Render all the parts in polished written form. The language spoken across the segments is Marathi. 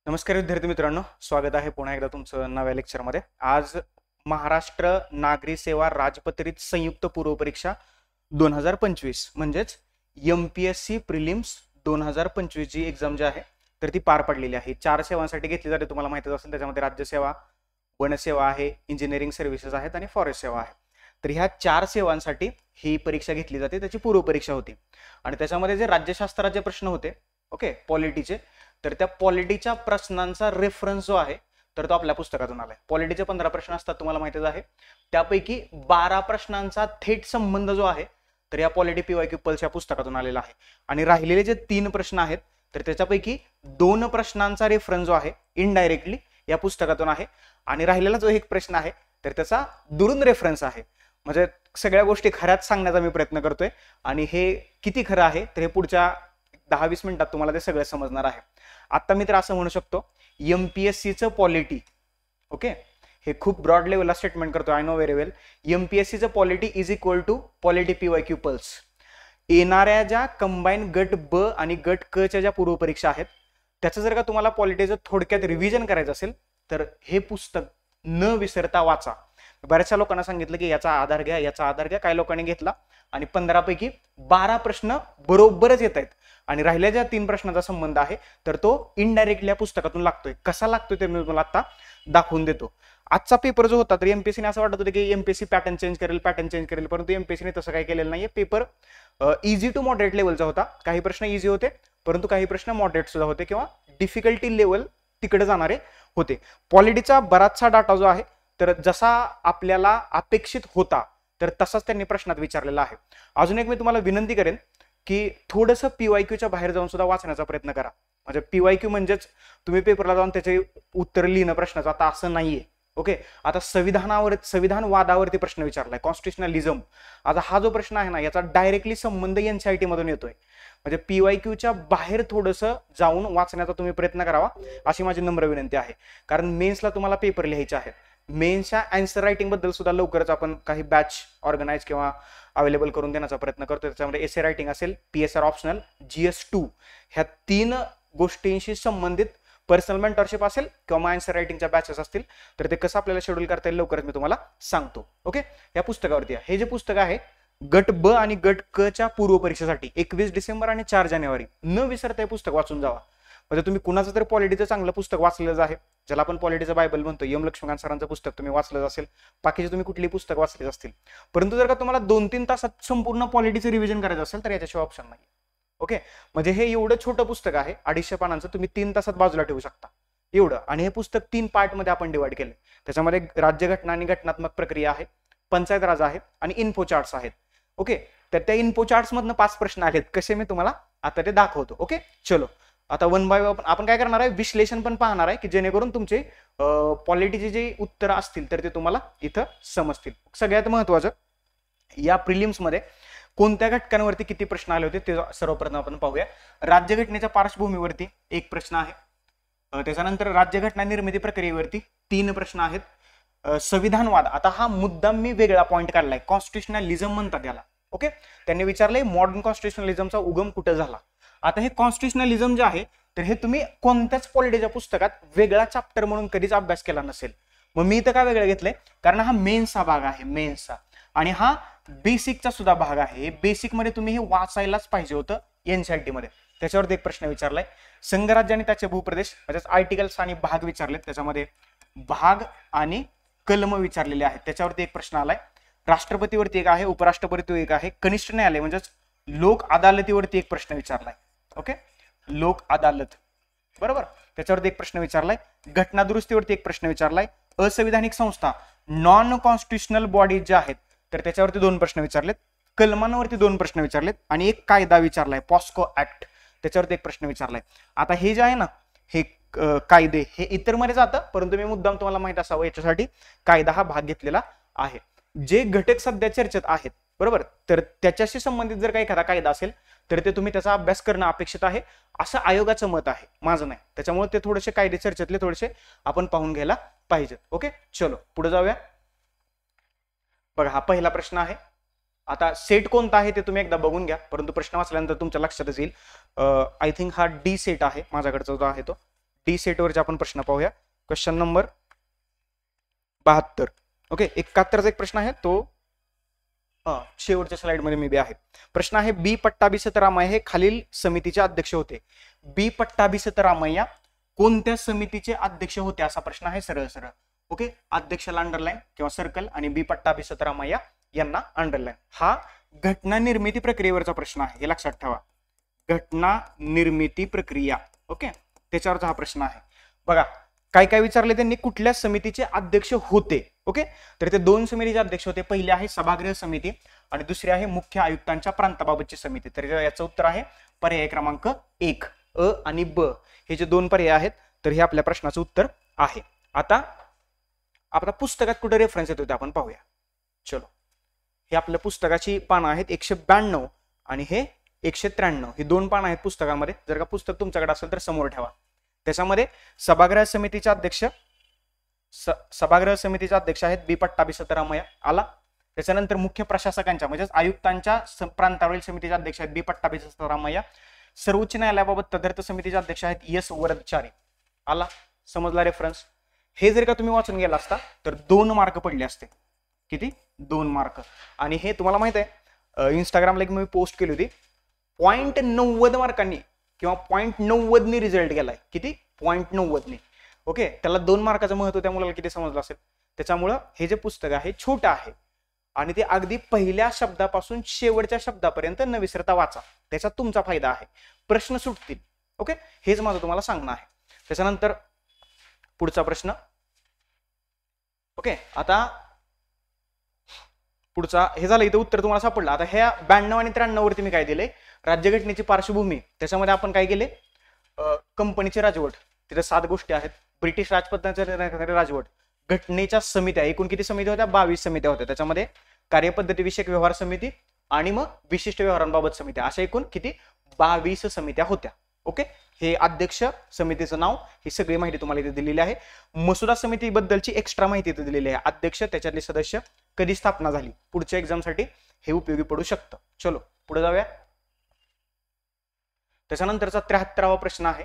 नमस्कार विद्यार्थी मित्रांनो, स्वागत आहे पुन्हा एकदा तुमचं नव्या लेक्चरमध्ये. आज महाराष्ट्र नागरी सेवा राजपत्रित संयुक्त पूर्व परीक्षा 2025 म्हणजेच MPSC प्रिलिम्स 2025 जी एक्झाम जी आहे तर ती पार पडलेली आहे. 4 सेवांसाठी घेतली जाते, तुम्हाला माहितीच असेल. त्याच्यामध्ये राज्यसेवा, वनसेवा आहे, इंजिनिअरिंग सर्व्हिसेस आहेत आणि फॉरेस्ट सेवा आहे. तर ह्या 4 सेवांसाठी ही परीक्षा घेतली जाते. त्याची पूर्व परीक्षा होती आणि त्याच्यामध्ये जे राज्यशास्त्राचे प्रश्न होते, ओके, पॉलिटीचे, तर त्या पॉलिटीच्या प्रश्नांचा रेफरन्स जो आहे तर तो आपल्या पुस्तकातून आलाय. पॉलिटीचे 15 प्रश्न असतात, तुम्हाला माहितीच आहे. त्यापैकी 12 प्रश्नांचा थेट संबंध जो आहे तर या पॉलिटी PYQ पल्सच्या पुस्तकातून आलेला आहे. आणि राहिलेले जे 3 प्रश्न आहेत तर त्याच्यापैकी 2 प्रश्नांचा रेफरन्स जो आहे इनडायरेक्टली या पुस्तकातून आहे आणि राहिलेला जो एक प्रश्न आहे तर त्याचा दुरून रेफरन्स आहे. म्हणजे सगळ्या गोष्टी खऱ्याच सांगण्याचा मी प्रयत्न करतोय आणि हे किती खरं आहे तर हे पुढच्या 10-20 मिनिटात तुम्हाला ते सगळं समजणार आहे. आता मी तर असं म्हणू शकतो, MPSCचं पॉलिटी, ओके, हे खूप ब्रॉड लेवलला स्टेटमेंट करतो, आय नो व्हेरी वेल. MPSCचं polity is equal to polity PYQ plus. येणाऱ्या ज्या कंबाईन गट ब आणि गट क च्या ज्या पूर्व परीक्षा आहेत त्याचं जर का तुम्हाला पॉलिटीचं थोडक्यात रिव्हिजन करायचं असेल तर हे पुस्तक न विसरता वाचा. बऱ्याचशा लोकांना सांगितलं की याचा आधार घ्या, याचा आधार घ्या. काही लोकांनी घेतला आणि 15 पैकी 12 प्रश्न बरोबरच येत आहेत आणि राहिल्या ज्या 3 प्रश्नाचा संबंध आहे तर तो इनडायरेक्टली या पुस्तकातून लागतोय. कसा लागतोय ते मी तुम्हाला आता दाखवून देतो. आजचा पेपर जो होता तर MPSCने असं वाटत होतं की MPSC पॅटर्न चेंज करेल, परंतु MPSCने तसं काही केलेलं नाहीये. पेपर इझी टू मॉडरेट लेवलचा होता. काही प्रश्न इझी होते, परंतु काही प्रश्न मॉडरेट सुद्धा होते किंवा डिफिकल्टी लेवल तिकडे जाणारे होते. पॉलिटीचा बराचसा डाटा जो आहे तर जसा आपल्याला अपेक्षित होता तर तसाच त्यांनी प्रश्नात विचारलेला आहे. अजून एक मी तुम्हाला विनंती करेन की थोडंसं PYQच्या बाहेर जाऊन सुद्धा वाचण्याचा प्रयत्न करा. म्हणजे PYQ म्हणजेच तुम्ही पेपरला जाऊन त्याचे उत्तर लिहिणं प्रश्नाचं, आता असं नाहीये. ओके, आता संविधान वादावरती प्रश्न विचारलाय, कॉन्स्टिट्युशनलिझम. आता हा जो प्रश्न आहे ना याचा डायरेक्टली संबंध NCERT मधून येतोय. म्हणजे PYQच्या बाहेर थोडंसं जाऊन वाचण्याचा तुम्ही प्रयत्न करावा अशी माझी नम्र विनंती आहे. कारण मेन्सला तुम्हाला पेपर लिहायचे आहेत. मेन्सच्या आन्सर रायटिंग बद्दल सुद्धा लवकरच आपण काही बॅच ऑर्गनाईज किंवा अवेलेबल करून देण्याचा प्रयत्न करतो. त्याच्यामध्ये एसे रायटिंग असेल, PSR ऑप्शनल, GS2 ह्या 3 गोष्टींशी संबंधित पर्सनल मेंटरशिप असेल किंवा आन्सर रायटिंगच्या बॅचेस असतील तर ते कसं आपल्याला शेड्यूल करता येईल लवकरच मी तुम्हाला सांगतो. ओके, या पुस्तकावरती हे जे पुस्तक आहे गट ब आणि गट क च्या पूर्व परीक्षेसाठी 21 डिसेंबर आणि 4 जानेवारी न विसरता हे पुस्तक वाचून जावा. म्हणजे तुम्ही कुणाचं तरी पॉलिटीचं चांगलं पुस्तक वाचलेलं आहे, ज्याला आपण पॉलिटीचं बायबल म्हणतो, लक्ष्मीकांत सरांचं पुस्तक तुम्ही वाचलं असेल, बाकीचे तुम्ही कुठलीही पुस्तक वाचले असतील. परंतु जर का तुम्हाला 2-3 तासात संपूर्ण पॉलिटीचं रिव्हिजन करायचं असेल तर याच्याशिवाय ऑप्शन नाही. ओके, म्हणजे हे एवढं छोटं पुस्तक आहे, 250 पानांचं, तुम्ही 3 तासात बाजूला ठेवू शकता एवढं. आणि हे पुस्तक 3 पार्ट मध्ये आपण डिवाइड केले. त्याच्यामध्ये राज्यघटना आणि घटनात्मक प्रक्रिया आहे, पंचायत राज आहे आणि इन्फो चार्ट्स आहेत. ओके, तर त्या इन्फो चार्ट्स मधनं 5 प्रश्न आहेत. कसे मी तुम्हाला आता ते दाखवतो. ओके, चलो आता वन बाय वन आपण काय करणार आहे, विश्लेषण पण पाहणार आहे की जेणेकरून तुमचे पॉलिटीचे जे उत्तर असतील तर ते तुम्हाला इथं समजतील. सगळ्यात महत्वाचं, या प्रिलिम्स मध्ये कोणत्या घटकांवरती किती प्रश्न आले होते ते सर्वप्रथम आपण पाहूया. राज्यघटनेच्या पार्श्वभूमीवरती 1 प्रश्न आहे. त्याच्यानंतर राज्यघटना निर्मिती प्रक्रियेवरती 3 प्रश्न आहेत. संविधानवाद, आता हा मुद्दाम मी वेगळा पॉइंट काढलाय, कॉन्स्टिट्युशनलिझम म्हणतात याला. ओके, त्यांनी विचारलंय मॉडर्न कॉन्स्टिट्युशनलिझमचा उगम कुठे झाला. आता हे कॉन्स्टिट्युशनलिझम जे आहे तर हे तुम्ही कोणत्याच पॉलिटीच्या पुस्तकात वेगळा चॅप्टर म्हणून कधीच अभ्यास केला नसेल. मग मी इथं काय वेगळं घेतलंय, कारण हा मेन्सचा भाग आहे, मेन्सचा, आणि हा बेसिकचा सुद्धा भाग आहे. बेसिक मध्ये तुम्ही हे वाचायलाच पाहिजे होतं NCERT मध्ये. त्याच्यावरती 1 प्रश्न विचारलाय. संघराज्य आणि त्याचे भूप्रदेश म्हणजेच आर्टिकल्स आणि भाग विचारलेत, त्याच्यामध्ये भाग आणि कलम विचारलेले आहेत. त्याच्यावरती 1 प्रश्न आलाय. राष्ट्रपतीवरती 1 आहे, उपराष्ट्रपती 1 आहे, कनिष्ठ न्यायालय म्हणजेच लोक अदालतीवरती 1 प्रश्न विचारलाय. ओके, लोक अदालत, बरोबर, त्याच्यावरती 1 प्रश्न विचारलाय. घटना दुरुस्तीवरती 1 प्रश्न विचारलाय. असंविधानिक संस्था, नॉन कॉन्स्टिट्युशनल बॉडीज ज्या आहेत तर त्याच्यावरती 2 प्रश्न विचारलेत. कलमांवरती 2 प्रश्न विचारलेत आणि 1 कायदा विचारलाय, पॉस्को ऍक्ट, त्याच्यावरती 1 प्रश्न विचारलाय. आता हे जे आहे ना, हे कायदे हे इतर मध्ये जातं, परंतु मी मुद्दाम तुम्हाला माहित असावं याच्यासाठी कायदा हा भाग घेतलेला आहे. जे घटक सध्या चर्चेत आहेत, बरोबर, तर त्याच्याशी संबंधित जर काही एखादा कायदा असेल तर ते तुम्ही त्याचा अभ्यास करणं अपेक्षित आहे असं आयोगाचं मत आहे, माझं नाही. त्याच्यामुळे ते थोडेसे कायदे चर्चेतले थोडेसे आपण पाहून घ्यायला पाहिजेत. ओके, चलो पुढे जाऊया. बघा, हा पहिला प्रश्न आहे. आता सेट कोणता आहे ते तुम्ही एकदा बघून घ्या, परंतु प्रश्न वाचल्यानंतर तुमच्या लक्षातच येईल. आय थिंक हा D सेट आहे माझ्याकडचा जो आहे तो डी सेटवरचे आपण प्रश्न पाहूया. Question number 72. ओके, 71चा एक प्रश्न आहे तो शेवटच्या स्लाइड मध्ये मे बी आहे. प्रश्न आहे बी पट्टाभिसतरामय्या हे खालील समितीचे अध्यक्ष होते. बी पट्टाभिसतरामय्या कोणत्या समितीचे अध्यक्ष होते असा प्रश्न आहे सरळ सरळ. ओके, अध्यक्षाला अंडरलाईन किंवा सर्कल आणि बी पट्टाभिसतरामय्या यांना अंडरलाईन. हा घटना निर्मिती प्रक्रियेवरचा प्रश्न आहे, हे लक्षात ठेवा. घटना निर्मिती प्रक्रिया, ओके, त्याच्यावरचा हा प्रश्न आहे. बघा काय काय विचारले त्यांनी, कुठल्या समितीचे अध्यक्ष होते. ओके, तर ते दोन समितीचे अध्यक्ष होते. पहिले आहे सभागृह समिती आणि दुसरी आहे मुख्य आयुक्तांच्या प्रांताबाबतची समिती. तर याचं उत्तर आहे पर्याय क्रमांक 1, अ आणि ब हे जे दोन पर्याय आहेत. तर हे आपल्या प्रश्नाचं उत्तर आहे. आता पुस्तकात कुठे रेफरन्स येतो ते आपण पाहूया. चलो, हे आपल्या पुस्तकाची पानं आहेत 192 आणि हे 193. ही दोन पानं आहेत पुस्तकामध्ये. जर का पुस्तक तुमच्याकडे असेल तर समोर ठेवा. त्याच्यामध्ये सभागृह समितीचे अध्यक्ष आहेत बी पट्टाभिसतरामय्या आला. त्याच्यानंतर मुख्य प्रशासकांच्या म्हणजेच आयुक्तांच्या प्रांतावरील समितीचे अध्यक्ष आहेत बी पट्टाभिसतरामय्या. सर्वोच्च न्यायालयाबाबत तदर्थ समितीचे अध्यक्ष आहेत एस वरदचारी आला. समजला रेफरन्स. हे जर का तुम्ही वाचून गेला असता तर 2 मार्क पडले असते. किती? 2 मार्क. आणि हे तुम्हाला माहित आहे इंस्टाग्रामला एक मी पोस्ट केली होती, 0.90 मार्कांनी किंवा 0.90 रिझल्ट गेलाय. किती? 0.90. ओके, त्याला 2 मार्काचं महत्व त्या मुलाला किती समजलं असेल. त्याच्यामुळं हे जे पुस्तक आहे छोटं आहे आणि ते अगदी पहिल्या शब्दापासून शेवटच्या शब्दापर्यंत न विसरता वाचा. त्याचा तुमचा फायदा आहे, प्रश्न सुटतील. ओके, हेच माझं तुम्हाला सांगणं आहे. त्याच्यानंतर पुढचा प्रश्न. ओके, आता पुढचा हे झालं, इथं उत्तर तुम्हाला सापडलं. आता ह्या 92 आणि 93 वरती मी काय दिले, राज्यघटनेची पार्श्वभूमी. त्याच्यामध्ये आपण काय केले, कंपनीचे राजवट, तिथे 7 गोष्टी आहेत. ब्रिटिश राजपत्राचे राजवट, घटनेच्या समित्या, एकूण किती समित्या होत्या, 22 समित्या होत्या. त्याच्यामध्ये कार्यपद्धती विषयक व्यवहार समिती आणि मग विशिष्ट व्यवहारांबाबत समित्या, अशा एकूण किती 22 समित्या होत्या. ओके, हे अध्यक्ष, समितीचं नाव, ही सगळी माहिती तुम्हाला इथे दिलेली आहे. मसुदा समितीबद्दलची एक्स्ट्रा माहिती इथे दिलेली आहे. अध्यक्ष, त्याच्यातले सदस्य, कधी स्थापना झाली, पुढच्या एक्झामसाठी हे उपयोगी पडू शकतं. चलो पुढे जाऊया. त्याच्यानंतरचा 73वा प्रश्न आहे.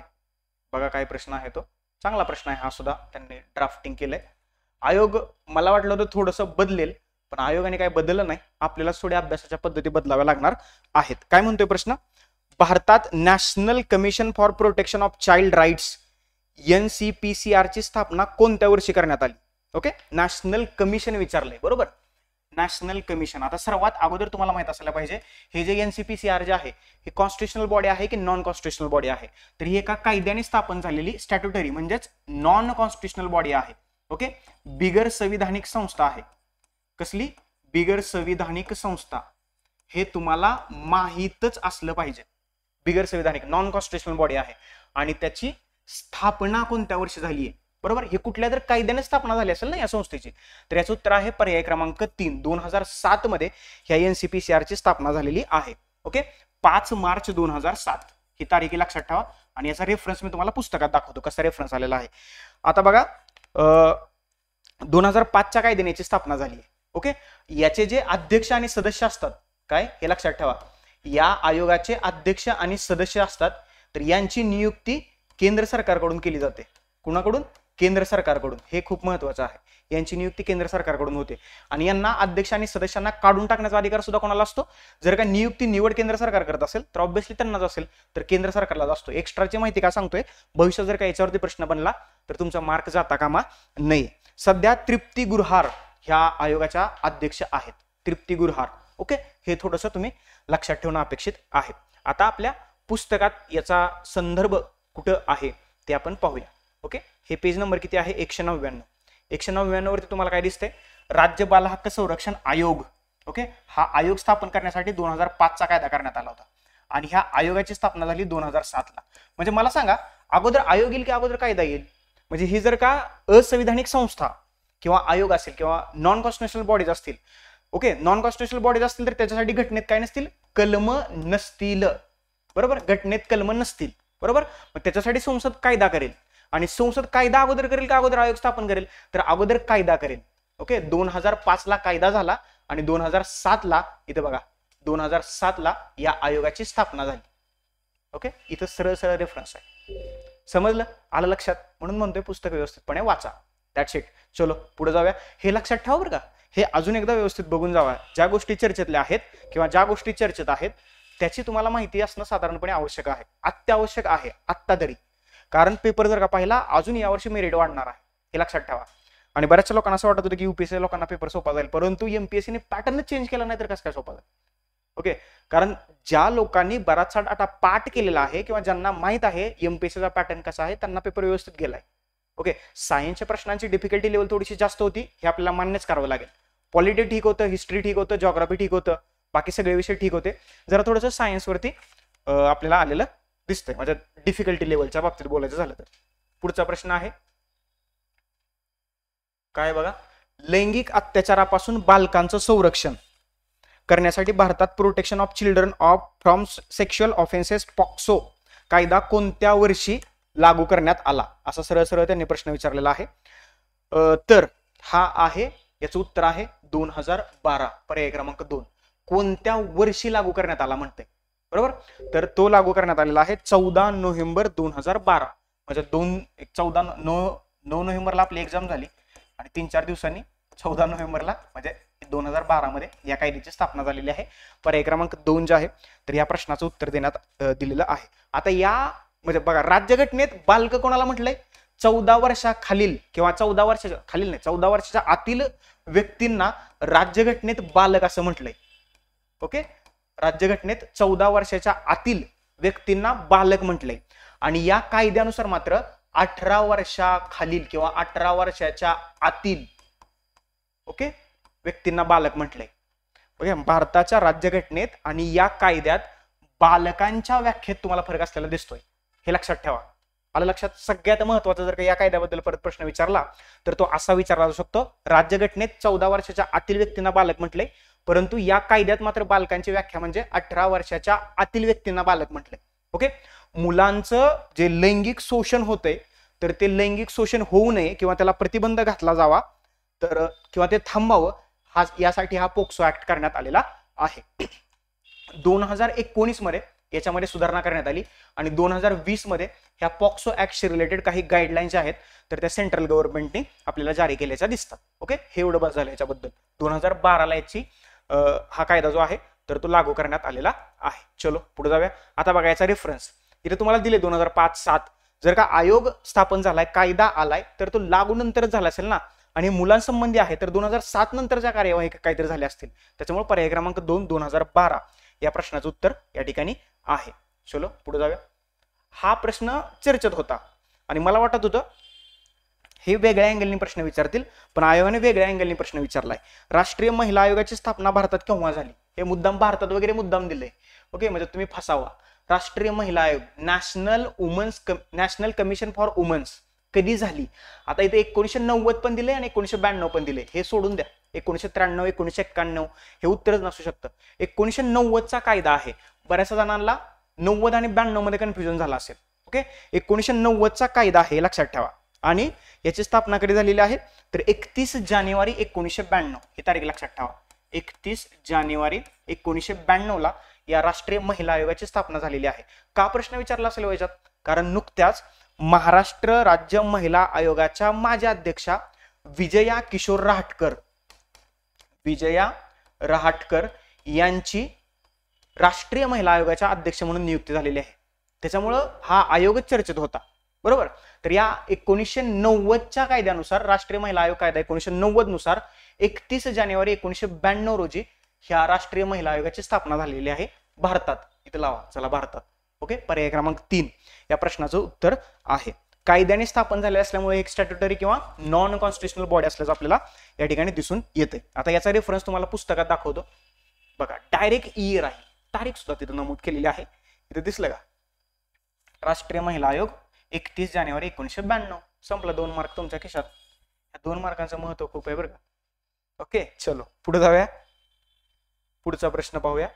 बघा काय प्रश्न आहे तो, चांगला प्रश्न आहे हा सुद्धा, त्यांनी ड्राफ्टिंग केलंय. आयोग, मला वाटलं होतं थोडंसं बदलेल, पण आयोगाने काय बदललं नाही. आपल्याला थोड्या अभ्यासाच्या पद्धती बदलाव्या लागणार आहेत. काय म्हणतोय प्रश्न, भारतात national commission for protection of child rights NCPCR ची स्थापना कोणत्या वर्षी करण्यात आली. ओके, नॅशनल कमिशन विचारलंय, बरोबर, नॅशनल कमिशन. आता सर्वात अगोदर तुम्हाला माहित असायला पाहिजे, हे जे NCPCR जे आहे हे कॉन्स्टिट्युशनल बॉडी आहे की नॉन कॉन्स्टिट्युशनल बॉडी आहे. तर ही एका कायद्याने स्थापन झालेली स्टॅट्युटरी म्हणजेच नॉन कॉन्स्टिट्युशनल बॉडी आहे. ओके, बिगर संविधानिक संस्था आहे. कसली? बिगर संविधानिक संस्था. हे तुम्हाला माहीतच असलं पाहिजे. बिगर संविधानिक नॉन कॉन्स्टिट्युशनल बॉडी आहे आणि त्याची स्थापना कोणत्या वर्षी झाली आहे, बरोबर. हे कुठल्या तर कायद्याने स्थापना झाली असेल ना या संस्थेची. तर याचं उत्तर आहे पर्याय क्रमांक 3, 2007 मध्ये ह्या NCPCR ची स्थापना झालेली आहे. ओके, 5 मार्च 2007 ही तारीख लक्षात ठेवा. आणि याचा रेफरन्स मी तुम्हाला पुस्तकात दाखवतो कसा रेफरन्स आलेला आहे. आता बघा 2005च्या कायद्याने याची स्थापना झाली आहे. ओके, याचे जे अध्यक्ष आणि सदस्य असतात, काय हे लक्षात ठेवा, या आयोगाचे अध्यक्ष आणि सदस्य असतात, तर यांची नियुक्ती केंद्र सरकारकडून केली जाते. कुणाकडून? केंद्र सरकारकडून. हे खूप महत्वाचं आहे. यांची नियुक्ती केंद्र सरकारकडून होते आणि यांना अध्यक्ष आणि सदस्यांना काढून टाकण्याचा अधिकार सुद्धा कोणाला असतो? जर का निवड केंद्र सरकार करत असेल तर ऑब्व्हियसली त्यांनाच असेल, तर केंद्र सरकारलाच असतो. एक्स्ट्राची माहिती का सांगतोय, भविष्यात जर का याच्यावरती प्रश्न बनला तर तुमचा मार्क जाता कामा नये. सध्या तृप्ती गुरहार ह्या आयोगाच्या अध्यक्ष आहेत. तृप्ती गुरहार. ओके, हे थोडंसं तुम्ही लक्षात ठेवणं अपेक्षित आहे. आता आपल्या पुस्तकात याचा संदर्भ कुठं आहे ते आपण पाहूया. ओके, हे पेज नंबर किती आहे? 199. 199 वरती तुम्हाला काय दिसतंय? राज्य बाल हक्क संरक्षण आयोग. ओके, हा आयोग स्थापन करण्यासाठी 2005चा कायदा करण्यात आला होता आणि ह्या आयोगाची स्थापना झाली 2007 ला. म्हणजे मला सांगा, अगोदर आयोग येईल की अगोदर कायदा येईल? म्हणजे ही जर का असंविधानिक संस्था किंवा आयोग असेल किंवा नॉन कॉन्स्टिट्युशनल बॉडीज असतील, ओके, नॉन कॉन्स्टिट्युशनल बॉडीज असतील तर त्याच्यासाठी घटनेत काय नसतील? कलम नसतील, बरोबर. घटनेत कलम नसतील, बरोबर. मग त्याच्यासाठी संसद कायदा करेल आणि संसद कायदा अगोदर करेल का अगोदर आयोग स्थापन करेल? तर अगोदर कायदा करेल. ओके, 2005 ला कायदा झाला आणि 2007 ला इथे बघा 2007 ला या आयोगाची स्थापना झाली. ओके, इथं सरळ सरळ रेफरन्स आहे. समजलं, आलं लक्षात? म्हणून म्हणतोय पुस्तक व्यवस्थितपणे वाचा. That's it. चलो पुढे जाऊया. हे लक्षात ठेवा बरं का, हे अजून एकदा व्यवस्थित बघून जावा. ज्या गोष्टी चर्चेतल्या आहेत किंवा ज्या गोष्टी चर्चेत आहेत त्याची तुम्हाला माहिती असणं साधारणपणे आवश्यक आहे, अत्यावश्यक आहे आत्ता तरी. कारण पेपर जर का पाहिला अजून यावर्षी मेरिट वाढणार आहे, हे लक्षात ठेवा. आणि बऱ्याचशा लोकांना असं वाटत होतं की युपीएससी लोकांना पेपर सोपा जाईल, परंतु एमपीएससीने पॅटर्न चेंज केला नाही तर कसं काय सोपा जाईल? ओके, कारण ज्या लोकांनी बराचसा डाटा पाठ केलेला आहे किंवा ज्यांना माहित आहे एमपीएससीचा पॅटर्न कसा आहे त्यांना पेपर व्यवस्थित गेलाय. ओके, सायन्सच्या प्रश्नांची डिफिकल्टी लेवल थोडीशी जास्त होती, हे आपल्याला मान्यच करावं लागेल. पॉलिटी ठीक होतं, हिस्ट्री ठीक होतं, जॉग्राफी ठीक होतं, बाकी सगळे विषय ठीक होते. जरा थोडंसं सायन्सवरती आपल्याला आलेलं दिसतंय, म्हणजे डिफिकल्टी लेवलच्या बाबतीत बोलायचं झालं तर. पुढचा प्रश्न आहे काय बघा, लैंगिक अत्याचारापासून बालकांचं संरक्षण करण्यासाठी भारतात protection of children from sexual offences POCSO कायदा कोणत्या वर्षी लागू करण्यात आला, असा सरळ सरळ त्यांनी प्रश्न विचारलेला आहे. तर हा आहे, याचं उत्तर आहे 2012, पर्याय क्रमांक 2. कोणत्या वर्षी लागू करण्यात आला म्हणते, बरोबर? तर तो लागू करण्यात आलेला आहे 14 नोव्हेंबर 2012. म्हणजे 9 नोव्हेंबरला आपली एक्झाम झाली आणि 3-4 दिवसांनी 14 नोव्हेंबरला म्हणजे 2012 मध्ये या कायद्याची स्थापना झालेली आहे. पर्याय क्रमांक 2 जे आहे तर या प्रश्नाचं उत्तर देण्यात दिलेलं आहे. आता या म्हणजे बघा, राज्यघटनेत बालक कोणाला म्हटलंय? 14 वर्षाखालील किंवा 14 वर्षाच्या खालील नाही, 14 वर्षाच्या आतील व्यक्तींना राज्यघटनेत बालक असं म्हटलंय. ओके, राज्यघटनेत 14 वर्षाच्या आतील व्यक्तींना बालक म्हटलंय. आणि या कायद्यानुसार मात्र 18 वर्षाखालील किंवा 18 वर्षाच्या आतील ओके व्यक्तींना बालक म्हटलंय. ओके, भारताच्या राज्यघटनेत आणि या कायद्यात बालकांच्या व्याख्येत तुम्हाला फरक असलेला दिसतोय, हे लक्षात ठेवा. आलं लक्षात? सगळ्यात महत्वाचं, जर का या कायद्याबद्दल परत प्रश्न विचारला तर तो असा विचारला जाऊ शकतो, राज्यघटनेत 14 वर्षाच्या आतील व्यक्तींना बालक म्हटलंय, परंतु या कायद्यात मात्र बालकांची व्याख्या म्हणजे 18 वर्षाच्या आतील व्यक्तींना बालक म्हटलंय. ओके, मुलांचं जे लैंगिक शोषण होतंय तर ते लैंगिक शोषण होऊ नये किंवा त्याला प्रतिबंध घातला जावा तर किंवा ते थांबावं, यासाठी हा पोक्सो ऍक्ट करण्यात आलेला आहे. 2019 मध्ये याच्यामध्ये सुधारणा करण्यात आली आणि 2020 मध्ये ह्या पॉक्सो ऍक्टशी रिलेटेड काही गाईडलाईन्स आहेत तर त्या सेंट्रल गव्हर्नमेंटने आपल्याला जारी केल्याच्या दिसतात. ओके, हे एवढं बस झालं याच्याबद्दल. 2012 याची हा कायदा जो आहे तर तो लागू करण्यात आलेला आहे. चलो पुढे जाऊया. आता बघा याचा रेफरन्स इथे तुम्हाला दिले 2005-7. जर का आयोग स्थापन झालाय, कायदा आलाय तर तो लागू नंतरच झाला असेल ना, आणि मुलांसंबंधी आहे तर 2007 नंतरच्या कार्यवाही काहीतरी झाल्या असतील, त्याच्यामुळे पर्याय क्रमांक 2 2012 या प्रश्नाचं उत्तर या ठिकाणी आहे. चलो पुढे जाऊया. हा प्रश्न चर्चेत होता आणि मला वाटत होतं हे वेगळ्या अँगलनी प्रश्न विचारतील, पण आयोगाने वेगळ्या अँगलनी प्रश्न विचारलाय. राष्ट्रीय महिला आयोगाची स्थापना भारतात केव्हा झाली? हे मुद्दाम भारतात वगैरे मुद्दाम दिलंय. ओके, म्हणजे तुम्ही फसावा. राष्ट्रीय महिला आयोग, नॅशनल कमिशन फॉर वुमन्स कधी झाली? आता इथे 1990 पण दिले आणि 1992 पण दिले, हे सोडून द्या. 1993, 1991 हे उत्तरच नसू शकतं. 1990चा कायदा आहे. बऱ्याच जणांना 90 आणि 92 मध्ये कन्फ्युजन झालं असेल. ओके, 1990चा कायदा आहे, लक्षात ठेवा. आणि याची स्थापना कधी झालेली आहे तर 31 जानेवारी 1992 ही तारीख लक्षात ठेवा. 31 जानेवारी 1992 ला या राष्ट्रीय महिला आयोगाची स्थापना झालेली आहे. का प्रश्न विचारला असेल याच्यात? कारण नुकत्याच महाराष्ट्र राज्य महिला आयोगाच्या माजी अध्यक्षा विजया किशोर रहाटकर यांची राष्ट्रीय महिला आयोगाच्या अध्यक्ष म्हणून नियुक्ती झालेली आहे. त्याच्यामुळं हा आयोगच चर्चेत होता, बरोबर? तर या 1990च्या कायद्यानुसार, राष्ट्रीय महिला आयोग कायदा 1990 नुसार 31 जानेवारी 1992 रोजी ह्या राष्ट्रीय महिला आयोगाची स्थापना झालेली आहे भारतात. इथे लावा, चला भारतात. ओके, पर्याय क्रमांक 3 या प्रश्नाचं उत्तर आहे. कायद्याने स्थापन झाले असल्यामुळे एक स्टॅट्युटरी किंवा नॉन कॉन्स्टिट्युशनल बॉडी असल्याचं आपल्याला या ठिकाणी दिसून येते. आता याचा रेफरन्स तुम्हाला पुस्तकात दाखवतो बघा. डायरेक्ट इयर आहे, तारीख सुद्धा तिथे नमूद केलेली आहे. इथे दिसलं का? राष्ट्रीय महिला आयोग 31 जानेवारी 1992. संपला. 2 मार्क तुमच्या खिशात. या 2 मार्कांचं महत्व खूप आहे बरं का. ओके, चलो पुढे जाऊया. पुढचा प्रश्न पाहूया.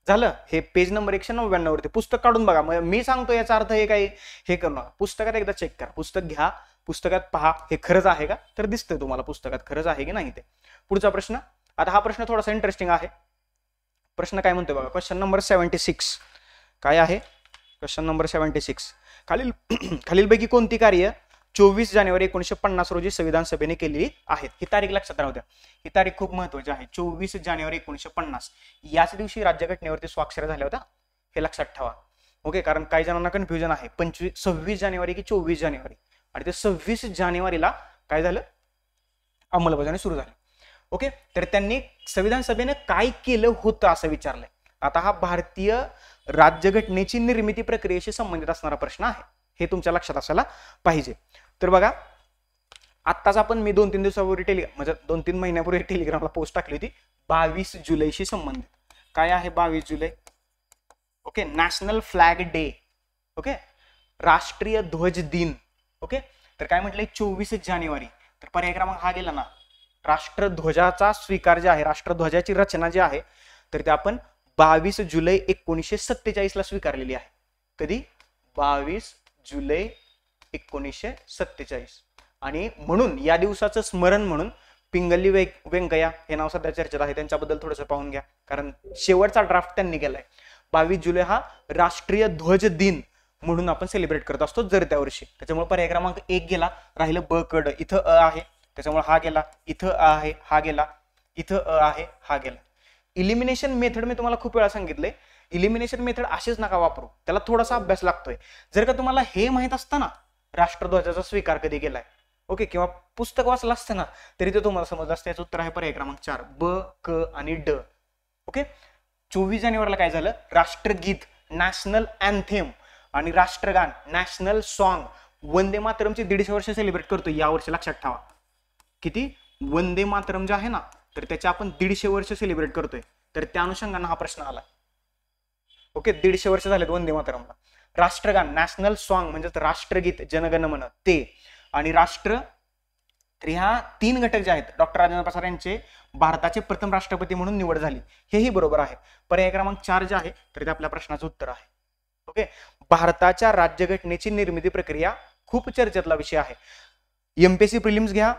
झालं. हे पेज नंबर 199 वरती पुस्तक काढून बघा. मी सांगतो याचा अर्थ हे काही हे करू नका. पुस्तकात एकदा चेक करा. पुस्तक घ्या, पुस्तकात पहा हे खरंच आहे का, तर दिसतंय तुम्हाला पुस्तकात खरंच आहे की नाही ते. पुढचा प्रश्न. आता हा प्रश्न थोडासा इंटरेस्टिंग आहे. प्रश्न काय म्हणतोय बघा. क्वेश्चन नंबर 76 काय आहे? Question number 76. खालील खालीलपैकी कोणती कार्य 24 जानेवारी 1950 रोजी संविधान सभेने केलेली आहेत? ही तारीख लक्षात राहू द्या. ही तारीख खूप महत्वाची आहे. 24 जानेवारी 1950 याच दिवशी राज्यघटनेवरती स्वाक्षऱ्या झाल्या होत्या, हे लक्षात ठेवा. ओके, कारण काही जणांना कन्फ्युजन आहे 26 जानेवारी की 24 जानेवारी, आणि ते 26 जानेवारीला काय झालं, अंमलबजावणी सुरू झाली. ओके, तर त्यांनी संविधान सभेने काय केलं होतं असं विचारलंय. आता हा भारतीय राज्यघटनेची निर्मिती प्रक्रियेशी संबंधित असणारा प्रश्न आहे, हे तुमच्या लक्षात असायला पाहिजे. तर बघा, आत्ताच आपण मी 2-3 दिवसापूर्वी म्हणजे 2-3 महिन्यापूर्वी टेलिग्रामला पोस्ट टाकली होती 22 जुलैशी संबंधित. काय आहे 22 जुलै? Okay, national flag day. Okay, राष्ट्रीय ध्वज दिन. ओके, तर काय म्हटलंय 24 जानेवारी, तर पर्याय क्रमांक हा गेला ना. राष्ट्रध्वजाचा स्वीकार जे आहे, राष्ट्रध्वजाची रचना जी आहे, तर ते आपण 22 जुलै 1947 ला स्वीकारलेली आहे. कधी? 22 जुलै 1947. आणि म्हणून या दिवसाचं स्मरण म्हणून पिंगली व्यंकय्या हे नाव सध्या चर्चेत आहे, त्यांच्याबद्दल थोडंसं पाहून घ्या, कारण शेवटचा ड्राफ्ट त्यांनी केलाय. 22 जुलै हा राष्ट्रीय ध्वज दिन म्हणून आपण सेलिब्रेट करत असतो जर त्या वर्षी. त्याच्यामुळे पर्याय क्रमांक 1 गेला, राहिलं ब कड. इथं अ आहे, त्याच्यामुळे हा गेला. इथं अ आहे, हा गेला. इथं अ आहे, हा गेला. इलिमिनेशन मेथड मी तुम्हाला खूप वेळा सांगितलंय, इलिमिनेशन मेथड अशीच नका वापरू, त्याला थोडासा अभ्यास लागतोय. जर का तुम्हाला हे माहित असतं ना राष्ट्रध्वजाचा स्वीकार कधी केलाय, ओके, किंवा पुस्तक वाचलं असतं ना, तरी ते तुम्हाला समजलं असतं. याचं उत्तर आहे पर्याय क्रमांक 4, ब क आणि ड. ओके, 24 जानेवारीला काय झालं, राष्ट्रगीत नॅशनल अँथेम आणि राष्ट्रगान नॅशनल सॉन्ग वंदे मातरमची 150 वर्ष सेलिब्रेट करतो या वर्षी. लक्षात ठेवा किती, वंदे मातरम जे आहे ना, तर त्याच्या आपण 150 वर्ष सेलिब्रेट करतोय. तर त्या अनुषंगाने हा प्रश्न आला. ओके, 150 वर्ष झालेत वंदे मातरमला. राष्ट्रगान नॅशनल सॉन्ग म्हणजे राष्ट्रगीत जनगण मन ते, आणि राष्ट्र, तर ह्या 3 घटक जे आहेत, डॉक्टर राजेंद्र प्रसाद यांचे भारताचे प्रथम राष्ट्रपती म्हणून निवड झाली, हेही बरोबर आहे. पर्याय क्रमांक 4 जे आहे, तर ते आपल्या प्रश्नाचं उत्तर आहे. ओके, भारताच्या राज्यघटनेची निर्मिती प्रक्रिया खूप चर्चेतला विषय आहे. एमपीएससी प्रिलिम्स घ्या,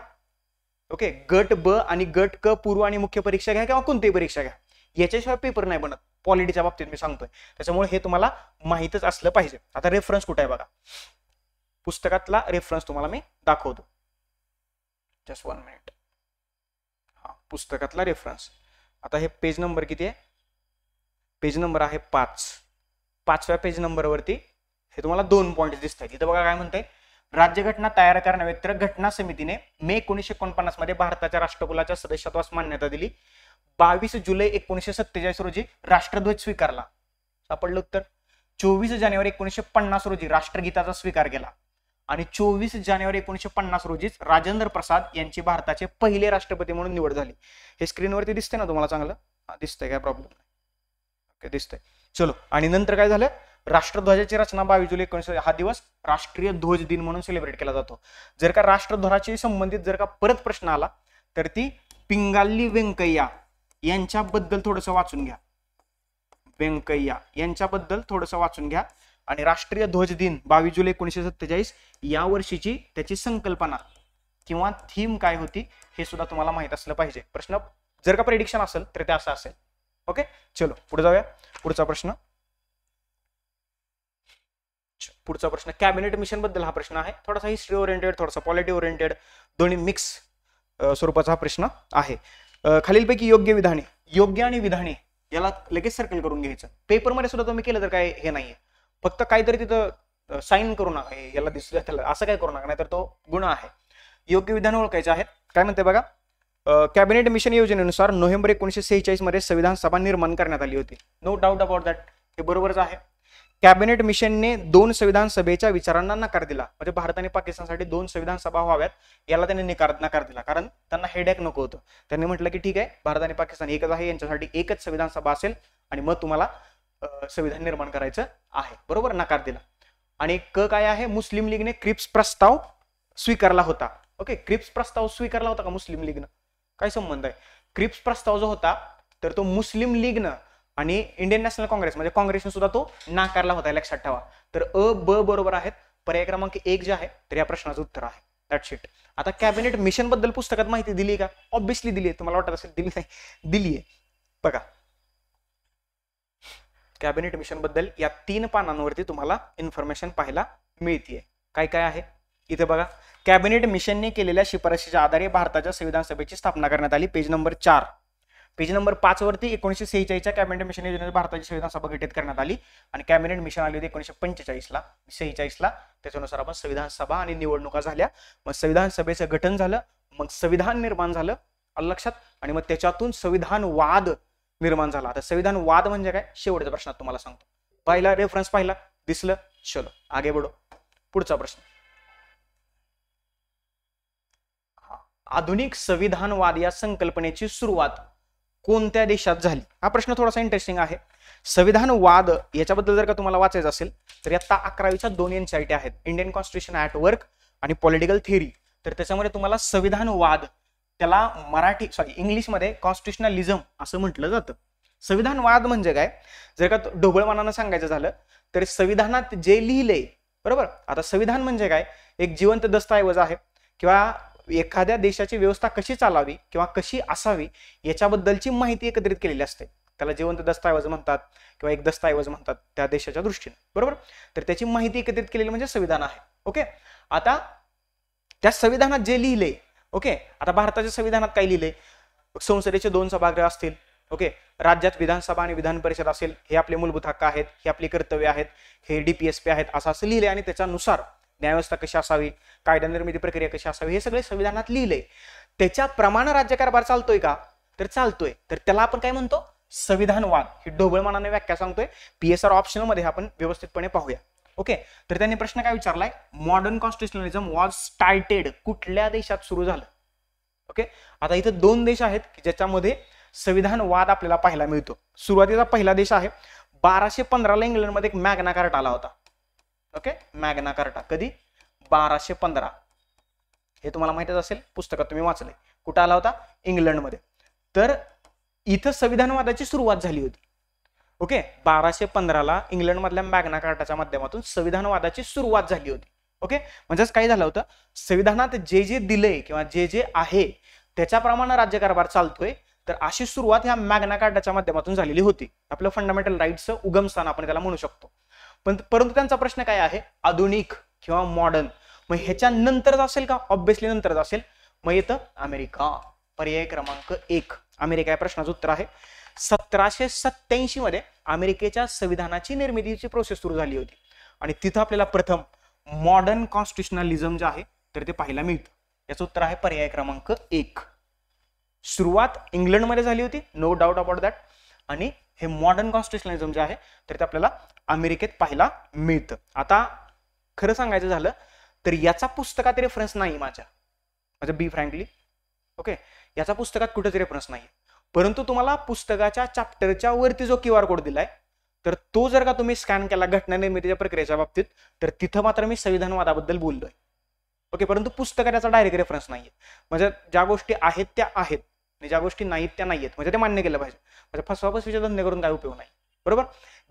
ओके, गट ब आणि गट क पूर्व आणि मुख्य परीक्षा घ्या किंवा कोणतीही परीक्षा घ्या, याच्याशिवाय पेपर नाही बनत पॉलिटीच्या बाबतीत मी सांगतोय. त्याच्यामुळे हे तुम्हाला माहितच असलं पाहिजे. आता रेफरन्स कुठे आहे बघा, पुस्तकातला रेफरन्स तुम्हाला मी दाखवतो. Just 1 minute. हा पुस्तकातला रेफरन्स. आता हे पेज नंबर किती आहे? पेज नंबर आहे 5. 5व्या पेज नंबरवरती हे तुम्हाला 2 पॉइंट दिसत आहेत. इथं बघा काय म्हणतंय, राज्यघटना तयार करण्याव्यतिरिक्त घटना समितीने मे 1949 मध्ये भारताच्या राष्ट्रकुलाच्या सदस्यत्वास मान्यता दिली. 22 जुलै 1947 रोजी राष्ट्रध्वज स्वीकारला. सापडलं उत्तर. 24 जानेवारी 1950 रोजी राष्ट्रगीताचा स्वीकार केला. आणि 24 जानेवारी 1950 रोजीच राजेंद्र प्रसाद यांची भारताचे पहिले राष्ट्रपती म्हणून निवड झाली. हे स्क्रीनवरती दिसते ना तुम्हाला चांगलं? दिसतंय, काय प्रॉब्लेम नाही. ओके, दिसतंय. चलो, आणि नंतर काय झालं, राष्ट्रध्वजाची रचना 22 जुलै 1900 हा दिवस राष्ट्रीय ध्वज दिन म्हणून सेलिब्रेट केला जातो. जर का राष्ट्रध्वजाशी संबंधित जर का परत प्रश्न आला तर ती पिंगाली व्यंकय्या यांच्याबद्दल थोडंसं वाचून घ्या. व्यंकय्या यांच्याबद्दल थोडंसं वाचून घ्या. आणि राष्ट्रीय ध्वज दिन 22 जुलै 1947 या वर्षीची त्याची संकल्पना किंवा थीम काय होती हे सुद्धा तुम्हाला माहित असलं पाहिजे. प्रश्न जर का प्रेडिक्शन असेल तर ते असं असेल. ओके, चलो पुढे जाऊया. पुढचा प्रश्न कॅबिनेट मिशन बद्दल हा प्रश्न आहे. थोडासा हिस्ट्री ओरिएंटेड, थोडासा पॉलिटी ओरिएंटेड, दोन्ही मिक्स स्वरूपाचा हा प्रश्न आहे. खालीलपैकी योग्य विधाने, योग्य आणि विधाने याला लगेच सर्कल करून घ्यायचं. पेपरमध्ये सुद्धा तुम्ही केलं तर काय हे नाहीये, फक्त काहीतरी तिथं साईन करू नका, याला दिसलं त्याला असं काय करू नका, नाहीतर तो गुन्हा आहे. योग्य विधान ओळखायचे आहेत. काय म्हणते बघा, कॅबिनेट मिशन योजनेनुसार नोव्हेंबर 1946 मध्ये संविधान सभा निर्माण करण्यात आली होती. नो डाऊट अबाउट दॅट, हे बरोबरच आहे. कॅबिनेट मिशनने 2 संविधान सभेच्या विचारांना नकार दिला. म्हणजे भारत आणि पाकिस्तानसाठी 2 संविधान सभा व्हाव्यात याला त्यांनी नकार दिला, कारण त्यांना हेडॅक नको होतं. त्यांनी म्हटलं की ठीक आहे, भारत आणि पाकिस्तान एकच आहे, यांच्यासाठी एकच संविधान सभा असेल आणि मग तुम्हाला संविधान निर्माण करायचं आहे. बरोबर, नकार दिला. आणि क काय आहे, मुस्लिम लीगने क्रिप्स प्रस्ताव स्वीकारला होता. ओके, क्रिप्स प्रस्ताव स्वीकारला होता का मुस्लिम लीगनं? काय संबंध आहे? क्रिप्स प्रस्ताव जो होता तर तो मुस्लिम लीगनं आणि इंडियन नॅशनल काँग्रेस म्हणजे काँग्रेसने सुद्धा तो नाकारला होता, लक्षात ठेवा. तर अ ब बरोबर आहेत. पर्याय क्रमांक 1 जे आहे तर या प्रश्नाचं उत्तर आहे. That's it. आता कॅबिनेट मिशन बद्दल पुस्तकात माहिती दिली का? ऑब्व्हियसली दिली आहे. तुम्हाला वाटत असेल दिली नाही, दिली आहे. बघा, कॅबिनेट मिशन बद्दल या 3 पानांवरती तुम्हाला इन्फॉर्मेशन पाहायला मिळते. काय काय आहे इथे बघा. कॅबिनेट मिशनने केलेल्या शिफारशीच्या आधारे भारताच्या संविधान सभेची स्थापना करण्यात आली. Page number 4. पेज नंबर 5 वरती 1946च्या कॅबिनेट मिशन योजनेत भारताची संविधान सभा गठीत करण्यात आली आणि कॅबिनेट मिशन आली होती 1945ला 46ला. त्याच्यानुसार आपण संविधान सभा आणि निवडणुका झाल्या. मग संविधान सभेचं गठन झालं, मग संविधान निर्माण झालं लक्षात, आणि मग त्याच्यातून संविधान वाद निर्माण झाला. आता संविधान वाद म्हणजे काय शेवटच्या प्रश्नात तुम्हाला सांगतो. पहिला रेफरन्स पाहिला, दिसलं, चलो आगे बढो. पुढचा प्रश्न, आधुनिक संविधानवाद या संकल्पनेची सुरुवात कोणत्या देशात झाली? हा प्रश्न थोडासा इंटरेस्टिंग आहे. संविधानवाद याच्याबद्दल जर का तुम्हाला वाचायचं असेल तर आता 11वीच्या 2 NCERT आहेत, इंडियन कॉन्स्टिट्यूशन ॲट वर्क आणि पॉलिटिकल थिअरी. तर त्याच्यामध्ये तुम्हाला संविधानवाद, त्याला इंग्लिशमध्ये कॉन्स्टिट्युशनलिझम असं म्हटलं जातं. संविधानवाद म्हणजे काय, जर का ढोबळमानानं सांगायचं झालं तर संविधानात जे लिहिलंय, बरोबर. आता संविधान म्हणजे काय, एक जिवंत दस्तऐवज आहे किंवा एखाद्या देशाची व्यवस्था कशी चालावी किंवा कशी असावी याच्याबद्दलची माहिती एकत्रित केलेली असते. त्याला जिवंत दस्तऐवज म्हणतात किंवा एक दस्तऐवज म्हणतात त्या देशाच्या दृष्टीने, बरोबर. तर त्याची माहिती एकत्रित केलेली म्हणजे संविधान आहे. ओके, आता त्या संविधानात जे लिहिलंय, ओके, आता भारताच्या संविधानात काय लिहिलंय, संसदेचे 2 सभागृह असतील, ओके, राज्यात विधानसभा आणि विधान परिषद असेल, हे आपले मूलभूत हक्क आहेत, हे आपली कर्तव्य आहेत, हे DPSP आहेत, असं लिहिलंय. आणि त्याच्यानुसार न्यायव्यवस्था कशी असावी, कायदा निर्मिती प्रक्रिया कशी असावी, हे सगळे संविधानात लिहिलंय. त्याच्याप्रमाणे राज्यकारभार चालतोय का, तर चालतोय. तर त्याला आपण काय म्हणतो, संविधानवाद. ही ढोबळमानाने व्याख्या सांगतोय. PSR ऑप्शनल मध्ये आपण व्यवस्थितपणे पाहूया. ओके, तर त्यांनी प्रश्न काय विचारलाय, मॉडर्न कॉन्स्टिट्युशनलिझम वॉज स्टार्टेड कुठल्या देशात सुरू झालं. ओके, आता इथे 2 देश आहेत की ज्याच्यामध्ये संविधानवाद आपल्याला पाहायला मिळतो. सुरुवातीचा पहिला देश आहे 1215ला इंग्लंडमध्ये एक मॅग्ना कार्टा आला होता. ओके, मॅग्ना कार्टा कधी, 1215. हे तुम्हाला माहितच असेल, पुस्तकात तुम्ही वाचलंय. कुठं आला होता, इंग्लंडमध्ये. तर इथं संविधानवादाची सुरुवात झाली होती. ओके, 1215ला इंग्लंड मधल्या मॅग्ना कार्टाच्या माध्यमातून संविधानवादाची सुरुवात झाली होती. ओके, म्हणजेच काय झालं होतं, संविधानात जे जे दिलंय किंवा जे जे आहे त्याच्याप्रमाणे राज्यकारभार चालतोय. तर अशी सुरुवात ह्या मॅग्ना कार्टाच्या माध्यमातून झालेली होती. आपलं फंडामेंटल राईट्सचं उगमस्थान आपण त्याला म्हणू शकतो. परंतु त्यांचा प्रश्न काय आहे, आधुनिक किंवा मॉडर्न. मग ह्याच्या नंतरच असेल का, ऑब्व्हियसली नंतरच असेल. मग येतं अमेरिका. पर्याय क्रमांक 1 अमेरिका या प्रश्नाचं उत्तर आहे. 1787 मध्ये अमेरिकेच्या संविधानाची निर्मितीची प्रोसेस सुरू झाली होती आणि तिथं आपल्याला प्रथम मॉडर्न कॉन्स्टिट्युशनलिझम जे आहे तर ते पाहायला मिळतं. याचं उत्तर आहे पर्याय क्रमांक 1. सुरुवात इंग्लंडमध्ये झाली होती, नो डाऊट अबाउट दॅट. आणि हे मॉडर्न कॉन्स्टिट्युशनलिझम जे आहे तर ते आपल्याला अमेरिकेत पाहायला मिळतं. आता खरं सांगायचं झालं तर याचा पुस्तकात रेफरन्स नाही माझ्या बी फ्रँकली. ओके, याचा पुस्तकात कुठेच रेफरन्स नाही. परंतु तुम्हाला पुस्तकाच्या चॅप्टरच्या वरती जो QR कोड दिलाय तर तो जर का तुम्ही स्कॅन केला घटना निर्मितीच्या प्रक्रियेच्या बाबतीत तर तिथं मात्र मी संविधानवादाबद्दल बोललोय. ओके, परंतु पुस्तकात याचा डायरेक्ट रेफरन्स नाहीये. म्हणजे ज्या गोष्टी आहेत त्या आहेत आणि ज्या गोष्टी नाहीत त्या नाहीयेत, म्हणजे ते मान्य केलं पाहिजे. म्हणजे फसवाफसवीचे धंदे करून काय उपयोग नाही, बरोबर.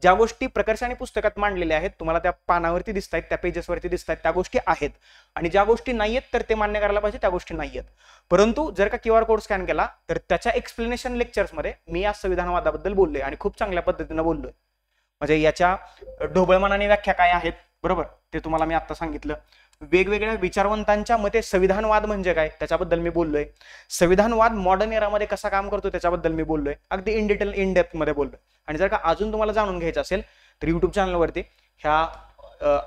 ज्या गोष्टी प्रकर्षाने पुस्तकात मांडलेल्या आहेत, तुम्हाला त्या पानावरती दिसत आहेत, त्या पेजेसवरती दिसत आहेत, त्या गोष्टी आहेत. आणि ज्या गोष्टी नाहीयेत तर ते मान्य करायला पाहिजे, त्या गोष्टी नाहीयेत. परंतु जर का QR कोड स्कॅन केला तर त्याच्या एक्सप्लेनेशन लेक्चर्समध्ये मी या संविधानवादाबद्दल बोललोय आणि खूप चांगल्या पद्धतीने बोललोय. म्हणजे याच्या ढोबळमानाने व्याख्या काय आहेत, बरोबर, ते तुम्हाला मी आता सांगितलं. वेगवेगळ्या विचारवंतांच्या मते संविधानवाद म्हणजे काय त्याच्याबद्दल मी बोललोय. संविधानवाद मॉडर्न एरामध्ये कसा काम करतो त्याच्याबद्दल मी बोललोय, अगदी इन डिटेल इन डेप्थ मध्ये बोललोय. आणि जर का अजून तुम्हाला जाणून घ्यायचं असेल तर युट्यूब चॅनलवरती ह्या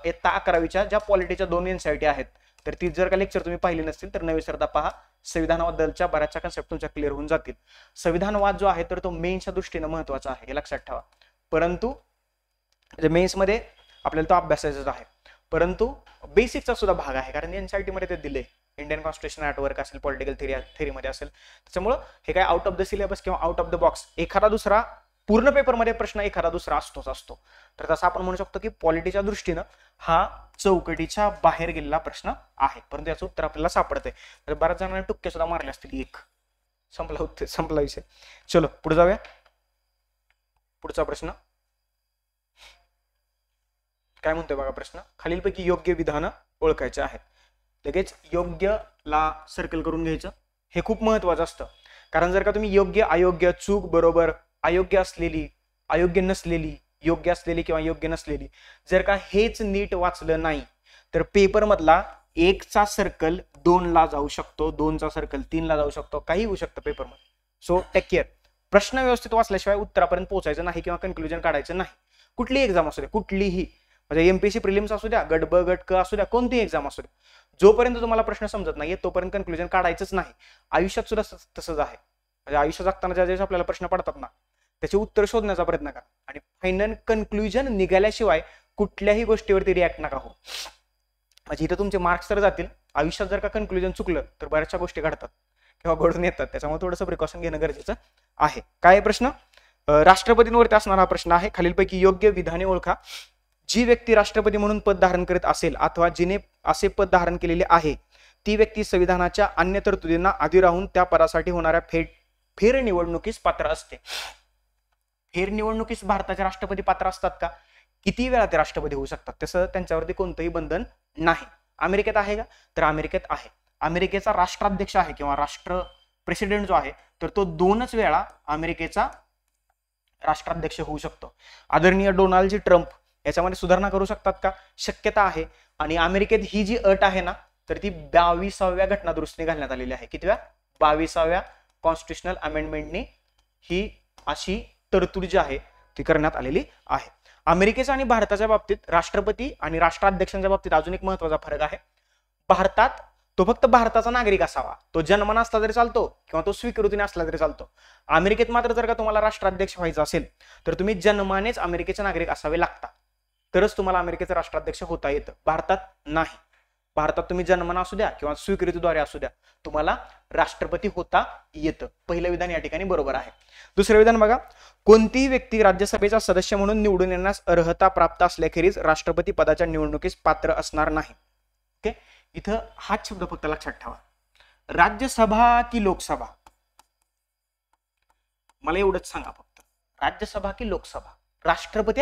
इयत्ता 11वीच्या ज्या पॉलिटीच्या 2 NCERT आहेत तर ती जर का लेक्चर तुम्ही पाहिली नसतील तर नवेसरता पहा. संविधानाबद्दलच्या बऱ्याचशा कन्सेप्ट तुमच्या क्लिअर होऊन जातील. संविधानवाद जो आहे तर तो मेन्सच्या दृष्टीने महत्वाचा आहे, हे लक्षात ठेवा. परंतु मेन्समध्ये आपल्याला तो अभ्यासायचा आहे. परंतु बेसिकचा सुद्धा भाग आहे, कारण NCERT मध्ये ते दिले. इंडियन कॉन्स्टिट्युशन ॲट वर्क असेल, पॉलिटिकल थिअरीमध्ये असेल. त्याच्यामुळं हे काय आउट ऑफ द सिलेबस किंवा आउट ऑफ द बॉक्स एखादा दुसरा पूर्ण पेपरमध्ये प्रश्न एखादा दुसरा असतो. तर तसं आपण म्हणू शकतो की पॉलिटीच्या दृष्टीनं हा चौकटीच्या बाहेर गेलेला प्रश्न आहे. परंतु याचं उत्तर आपल्याला सापडतंय. तर बऱ्याच जणांनी टुक्के सुद्धा मारले असतील. एक संपला विषय. चलो पुढे जाऊया. पुढचा प्रश्न काय म्हणतोय बघा प्रश्न, खालीलपैकी योग्य विधानं ओळखायचे आहेत. लगेच योग्यला सर्कल करून घ्यायचं, हे खूप महत्वाचं असतं. कारण जर का तुम्ही योग्य, अयोग्य, चूक, बरोबर, अयोग्य असलेली, अयोग्य नसलेली, योग्य असलेली किंवा योग्य नसलेली जर का हेच नीट वाचलं नाही तर पेपर मधला 1चा सर्कल 2ला जाऊ शकतो, 2चा सर्कल 3ला जाऊ शकतो, काही होऊ शकतं पेपरमध्ये. So take care. प्रश्न व्यवस्थित वाचल्याशिवाय उत्तरापर्यंत पोहोचायचं नाही किंवा कन्क्लुजन काढायचं नाही. कुठलीही एक्झाम असू द्या, कुठलीही, म्हणजे एमपीएससी प्रिलिम्स असू द्या, गट ब गट क असू द्या, कोणतीही एक्झाम असू द्या, जोपर्यंत तुम्हाला प्रश्न समजत नाहीये तोपर्यंत कन्क्लुजन काढायचंच नाही. आयुष्यात सुद्धा तसंच आहे. म्हणजे आयुष्य जगताना ज्या ज्या आपल्याला प्रश्न पडतात ना त्याचे उत्तर शोधण्याचा प्रयत्न करा आणि फायनल कन्क्लुजन निघाल्याशिवाय कुठल्याही गोष्टीवरती रिॲक्ट नका हो. म्हणजे इथं तुमचे मार्क्स तर जातील. आयुष्यात जर का कन्क्लुजन चुकलं तर बऱ्याचशा गोष्टी घडतात किंवा घडून येतात. त्याच्यामुळे थोडंसं प्रिकॉशन घेणं गरजेचं आहे. काय प्रश्न? राष्ट्रपतींवरती असणारा प्रश्न आहे. खालीलपैकी योग्य विधाने ओळखा. जी व्यक्ती राष्ट्रपती म्हणून पद धारण करीत असेल अथवा जिने असे पद धारण केलेले आहे ती व्यक्ती संविधानाच्या अन्य तरतुदींना आधी राहून त्या पदासाठी होणाऱ्या फेरनिवडणुकीस पात्र असते. फेरनिवडणुकीस भारताचे राष्ट्रपती पात्र असतात का? किती वेळा ते राष्ट्रपती होऊ शकतात, तसं त्यांच्यावरती कोणतंही बंधन नाही. अमेरिकेत आहे का? तर अमेरिकेत आहे. अमेरिकेचा राष्ट्राध्यक्ष आहे किंवा राष्ट्र प्रेसिडेंट जो आहे तर तो 2च वेळा अमेरिकेचा राष्ट्राध्यक्ष होऊ शकतो. आदरणीय डोनाल्ड ट्रम्प याच्यामध्ये सुधारणा करू शकतात का? शक्यता आहे. आणि अमेरिकेत ही जी अट आहे ना तर ती 22व्या घटनादुरुस्तीने घालण्यात आलेली आहे. कितव्या? 22व्या कॉन्स्टिट्युशनल अमेंडमेंटनी ही अशी तरतूद जी आहे ती करण्यात आलेली आहे. अमेरिकेच्या आणि भारताच्या बाबतीत राष्ट्रपती आणि राष्ट्राध्यक्षांच्या बाबतीत अजून एक महत्वाचा फरक आहे. भारतात तो फक्त भारताचा नागरिक असावा, तो जन्मना असला तरी चालतो किंवा तो स्वीकृतीने असला तरी चालतो. अमेरिकेत मात्र जर का तुम्हाला राष्ट्राध्यक्ष व्हायचं असेल तर तुम्ही जन्मानेच अमेरिकेचे नागरिक असावे लागतात, तरच तुम्हाला अमेरिकेचे राष्ट्राध्यक्ष होता येतं. भारतात नाही. भारतात तुम्ही जन्मना असू द्या किंवा स्वीकृतीद्वारे असू द्या तुम्हाला राष्ट्रपती होता येतं. पहिलं विधान या ठिकाणी बरोबर आहे. दुसरं विधान बघा. कोणतीही व्यक्ती राज्यसभेचा सदस्य म्हणून निवडून येण्यास अर्हता प्राप्त असल्याखेरीज राष्ट्रपती पदाच्या निवडणुकीस पात्र असणार नाही. ओके, इथं हाच शब्द फक्त लक्षात ठेवा. राज्यसभा की लोकसभा? मला एवढंच सांगा फक्त, राज्यसभा की लोकसभा? राष्ट्रपती,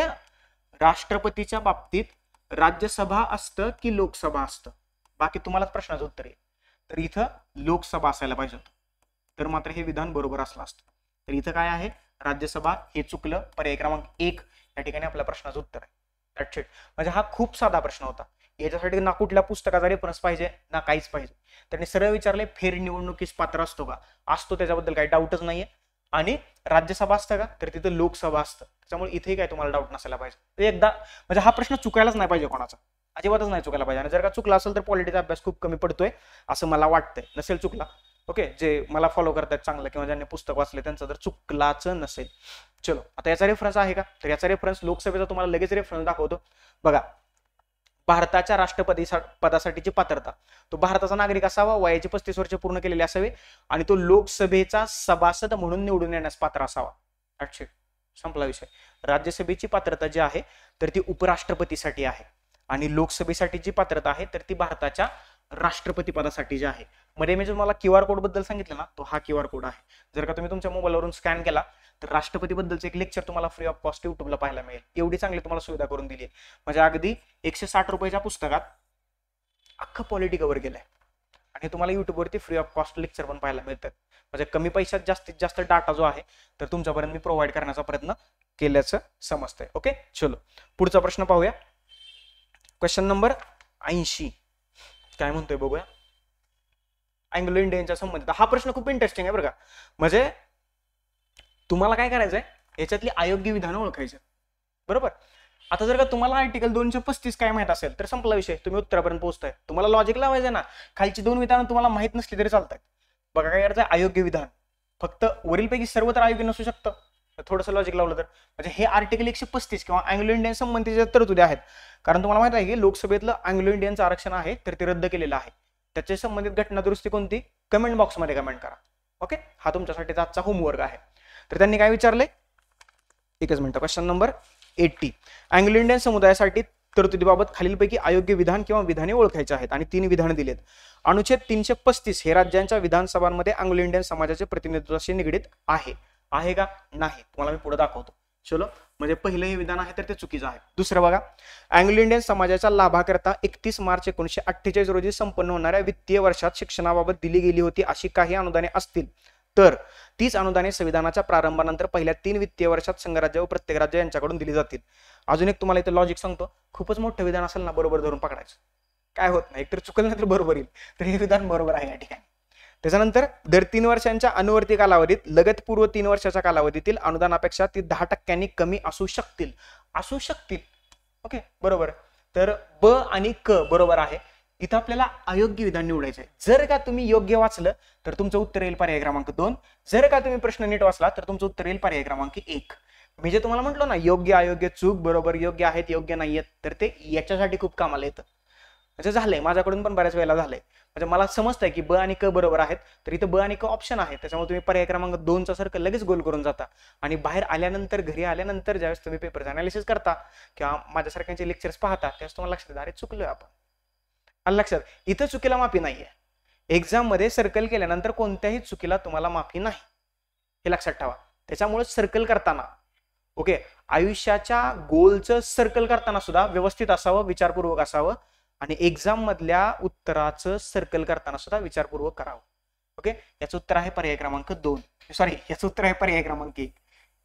राष्ट्रपतीच्या बाबतीत राज्यसभा असतं की लोकसभा असतं? बाकी तुम्हालाच प्रश्नाचं उत्तर आहे. तर इथं लोकसभा असायला पाहिजे होतं, तर मात्र हे विधान बरोबर असलं असतं. तर इथं काय आहे? राज्यसभा. हे चुकलं. पर्याय क्रमांक 1 या ठिकाणी आपल्या प्रश्नाचं उत्तर आहे. That's it. म्हणजे हा खूप साधा प्रश्न होता. याच्यासाठी ना कुठल्या पुस्तकाचा रेफरन्स पाहिजे ना काहीच पाहिजे. त्यांनी सरळ विचारले फेरनिवडणुकीस पात्र असतो का? असतो, त्याच्याबद्दल काही डाऊटच नाहीये. आणि राज्यसभा असतं का? तर तिथं लोकसभा असतं. त्याच्यामुळे इथेही काय तुम्हाला डाऊट नसायला पाहिजे. एकदा म्हणजे हा प्रश्न चुकायलाच नाही पाहिजे कोणाचा, अजिबातच नाही चुकायला पाहिजे. आणि जर का चुकला असेल तर पॉलिटिक्सचा अभ्यास खूप कमी पडतोय असं मला वाटतंय. नसेल चुकला, ओके, जे मला फॉलो करतात चांगलं किंवा ज्यांनी पुस्तक वाचले त्यांचं जर चुकलाच नसेल. चलो, आता याचा रेफरन्स आहे का? तर याचा रेफरन्स लोकसभेचा तुम्हाला लगेच रेफरन्स दाखवतो बघा. भारताच्या राष्ट्रपती पदासाठीची पात्रता, तो भारताचा नागरिक असावा, वयाची 35 वर्ष पूर्ण केलेले असावे आणि तो लोकसभेचा सभासद म्हणून निवडून येण्यास पात्र असावा. That's it. संपला विषय. राज्यसभेची पात्रता जी आहे तर ती उपराष्ट्रपतीसाठी आहे आणि लोकसभेसाठी जी पात्रता आहे तर ती भारताच्या राष्ट्रपती पदासाठी जी आहे. मध्ये मी तुम्हाला QR कोड बद्दल सांगितलं ना, तो हा QR कोड आहे. जर का तुम्ही तुमच्या मोबाईलवरून स्कॅन केला तर राष्ट्रपती बद्दलचं एक लेक्चर तुम्हाला फ्री ऑफ कॉस्ट युट्यूबला पाहायला मिळेल. एवढी चांगली तुम्हाला सुविधा करून दिली आहे. म्हणजे अगदी 160 रुपयाच्या पुस्तकात अख्खं पॉलिटी कव्हर केलंय आणि तुम्हाला युट्यूबवरती फ्री ऑफ कॉस्ट लेक्चर पण पाहायला मिळतात. म्हणजे कमी पैशात जास्तीत जास्त डाटा जो आहे तर तुमच्यापर्यंत मी प्रोव्हाइड करण्याचा प्रयत्न केल्याचं समजतंय. ओके, चलो पुढचा प्रश्न पाहूया. क्वेश्चन नंबर 80 काय म्हणतोय बघूया. अँग्लो इंडियनच्या संबंधित हा प्रश्न खूप इंटरेस्टिंग आहे बरं का. म्हणजे तुम्हाला काय करायचंय, याच्यातली अयोग्य विधानं ओळखायचं. बरोबर. आता जर का तुम्हाला आर्टिकल 235 काय माहित असेल तर संपला विषय, तुम्ही उत्तरापर्यंत पोहोचताय. तुम्हाला लॉजिक लावायचं ना, खालची 2 विधानं तुम्हाला माहित नसली तरी चालतात. बघा काय करायचं, अयोग्य विधान. फक्त वरीलपैकी सर्व तर अयोग्य नसू शकतं, थोडंसं लॉजिक लावलं तर. म्हणजे हे आर्टिकल 135 किंवा अँग्लो इंडियन संबंधीचे तरतुदी आहेत. कारण तुम्हाला माहित आहे की लोकसभेतलं अँग्लो इंडियनचं आरक्षण आहे तर ते रद्द केलेलं आहे. त्याच्या संबंधित घटना दुरुस्ती कोणती? कमेंट बॉक्समध्ये कमेंट करा. ओके, हा तुमच्यासाठी आजचा होमवर्क आहे. तर त्यांनी काय विचारले, एकच minute. Question number 80. Anglo Indian समुदायासाठी तरतुदीबाबत खालीलपैकी अयोग्य विधान किंवा विधाने ओळखायचे आहेत आणि 3 विधान दिलेत. अनुच्छेद 335 हे राज्यांच्या विधानसभांमध्ये अँग्लो इंडियन समाजाचे प्रतिनिधित्वाशी निगडीत आहे. आहे का? नाही. तुम्हाला मी पुढे दाखवतो. चलो, म्हणजे पहिलं हे विधान आहे तर ते चुकीचं आहे. दुसरं बघा. अँग्लो इंडियन समाजाच्या लाभाकरता 31 मार्च 1948 रोजी संपन्न होणाऱ्या वित्तीय वर्षात शिक्षणाबाबत दिली गेली होती अशी काही अनुदाने असतील तर तीच अनुदाने संविधानाच्या प्रारंभानंतर पहिल्या 3 वित्तीय वर्षात संघराज्य व प्रत्येक राज्य यांच्याकडून दिली जातील. अजून एक तुम्हाला इथे लॉजिक सांगतो. खूपच मोठं विधान असेल ना, बरोबर धरून पकडायचं. काय होत नाही, एकतर चुकलं नाही तर बरोबर येईल. तर हे विधान बरोबर आहे या ठिकाणी. त्याच्यानंतर दर 3 वर्षांच्या अनुवर्ती कालावधीत लगतपूर्व 3 वर्षाच्या कालावधीतील अनुदानापेक्षा ती 10% कमी असू शकतील. ओके, बरोबर. तर ब आणि क बरोबर आहे. इथं आपल्याला अयोग्य विधान निवडायचं आहे. जर का तुम्ही योग्य वाचलं तर तुमचं उत्तर येईल पर्याय क्रमांक 2. जर का तुम्ही प्रश्न नीट वाचला तर तुमचं उत्तर येईल पर्याय क्रमांक 1. मी जे तुम्हाला म्हटलो ना, योग्य अयोग्य चूक बरोबर योग्य आहेत योग्य नाहीयेत, तर ते याच्यासाठी खूप कामाला येतं. म्हणजे झालंय, माझ्याकडून पण बऱ्याच वेळेला झालंय. म्हणजे मला समजतंय की ब आणि क बरोबर आहेत, तर इथं ब आणि क ऑप्शन आहे, त्याच्यामुळे तुम्ही पर्याय क्रमांक 2चा सर्कल लगेच गोल करून जाता. आणि बाहेर आल्यानंतर, घरी आल्यानंतर ज्यावेळेस तुम्ही पेपरचं अनालिसिस करता किंवा माझ्यासारख्यांचे लेक्चर्स पाहता, त्यावेळेस तुम्हाला लक्षात येतं, अरे चुकलोय आपण. आलं लक्षात? इथं चुकीला माफी नाहीये. एक्झाम मध्ये सर्कल केल्यानंतर कोणत्याही चुकीला तुम्हाला माफी नाही, हे लक्षात ठेवा. त्याच्यामुळे सर्कल करताना, ओके, आयुष्याच्या गोलचं सर्कल करताना सुद्धा व्यवस्थित असावं, विचारपूर्वक असावं. आणि एक्झाम मधल्या उत्तराचं सर्कल करताना सुद्धा विचारपूर्वक करावं. ओके, याचं उत्तर आहे पर्याय क्रमांक 2. सॉरी, याचं उत्तर आहे पर्याय क्रमांक 1.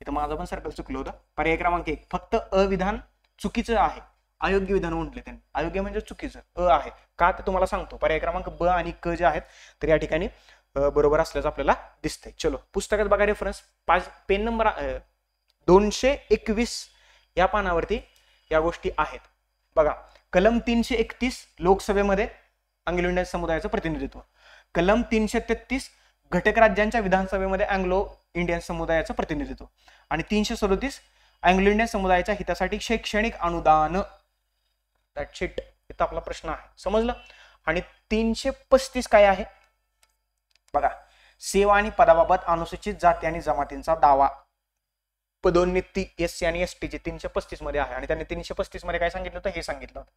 इथं माझं पण सर्कल चुकलं होतं. पर्याय क्रमांक 1 फक्त अविधान चुकीचं आहे, अयोग्य विधान म्हटले त्यांनी. अयोग्य म्हणजे चुकीचं, अ आहे का ते तुम्हाला सांगतो. पर्याय क्रमांक ब आणि क जे आहेत तर या ठिकाणी बरोबर असल्याचं आपल्याला दिसतंय. चलो, पुस्तकात बघा रेफरन्स पेन नंबर 221 या पानावरती या गोष्टी आहेत. बघा, कलम 331 लोकसभेमध्ये अँग्लो इंडियन समुदायाचं प्रतिनिधित्व. कलम 333 घटक राज्यांच्या विधानसभेमध्ये अँग्लो इंडियन समुदायाचं प्रतिनिधित्व. आणि 337 अँग्लो इंडियन समुदायाच्या हितासाठी शैक्षणिक अनुदान. That's it. इथं आपला प्रश्न आहे, समजलं. आणि 335 काय आहे बघा, सेवा आणि पदाबाबत अनुसूचित जाती आणि जमातींचा दावा, पदोन्नती एससी आणि एसटीची 335 मध्ये आहे. आणि त्यांनी 335 मध्ये काय सांगितलं होतं हे सांगितलं होतं.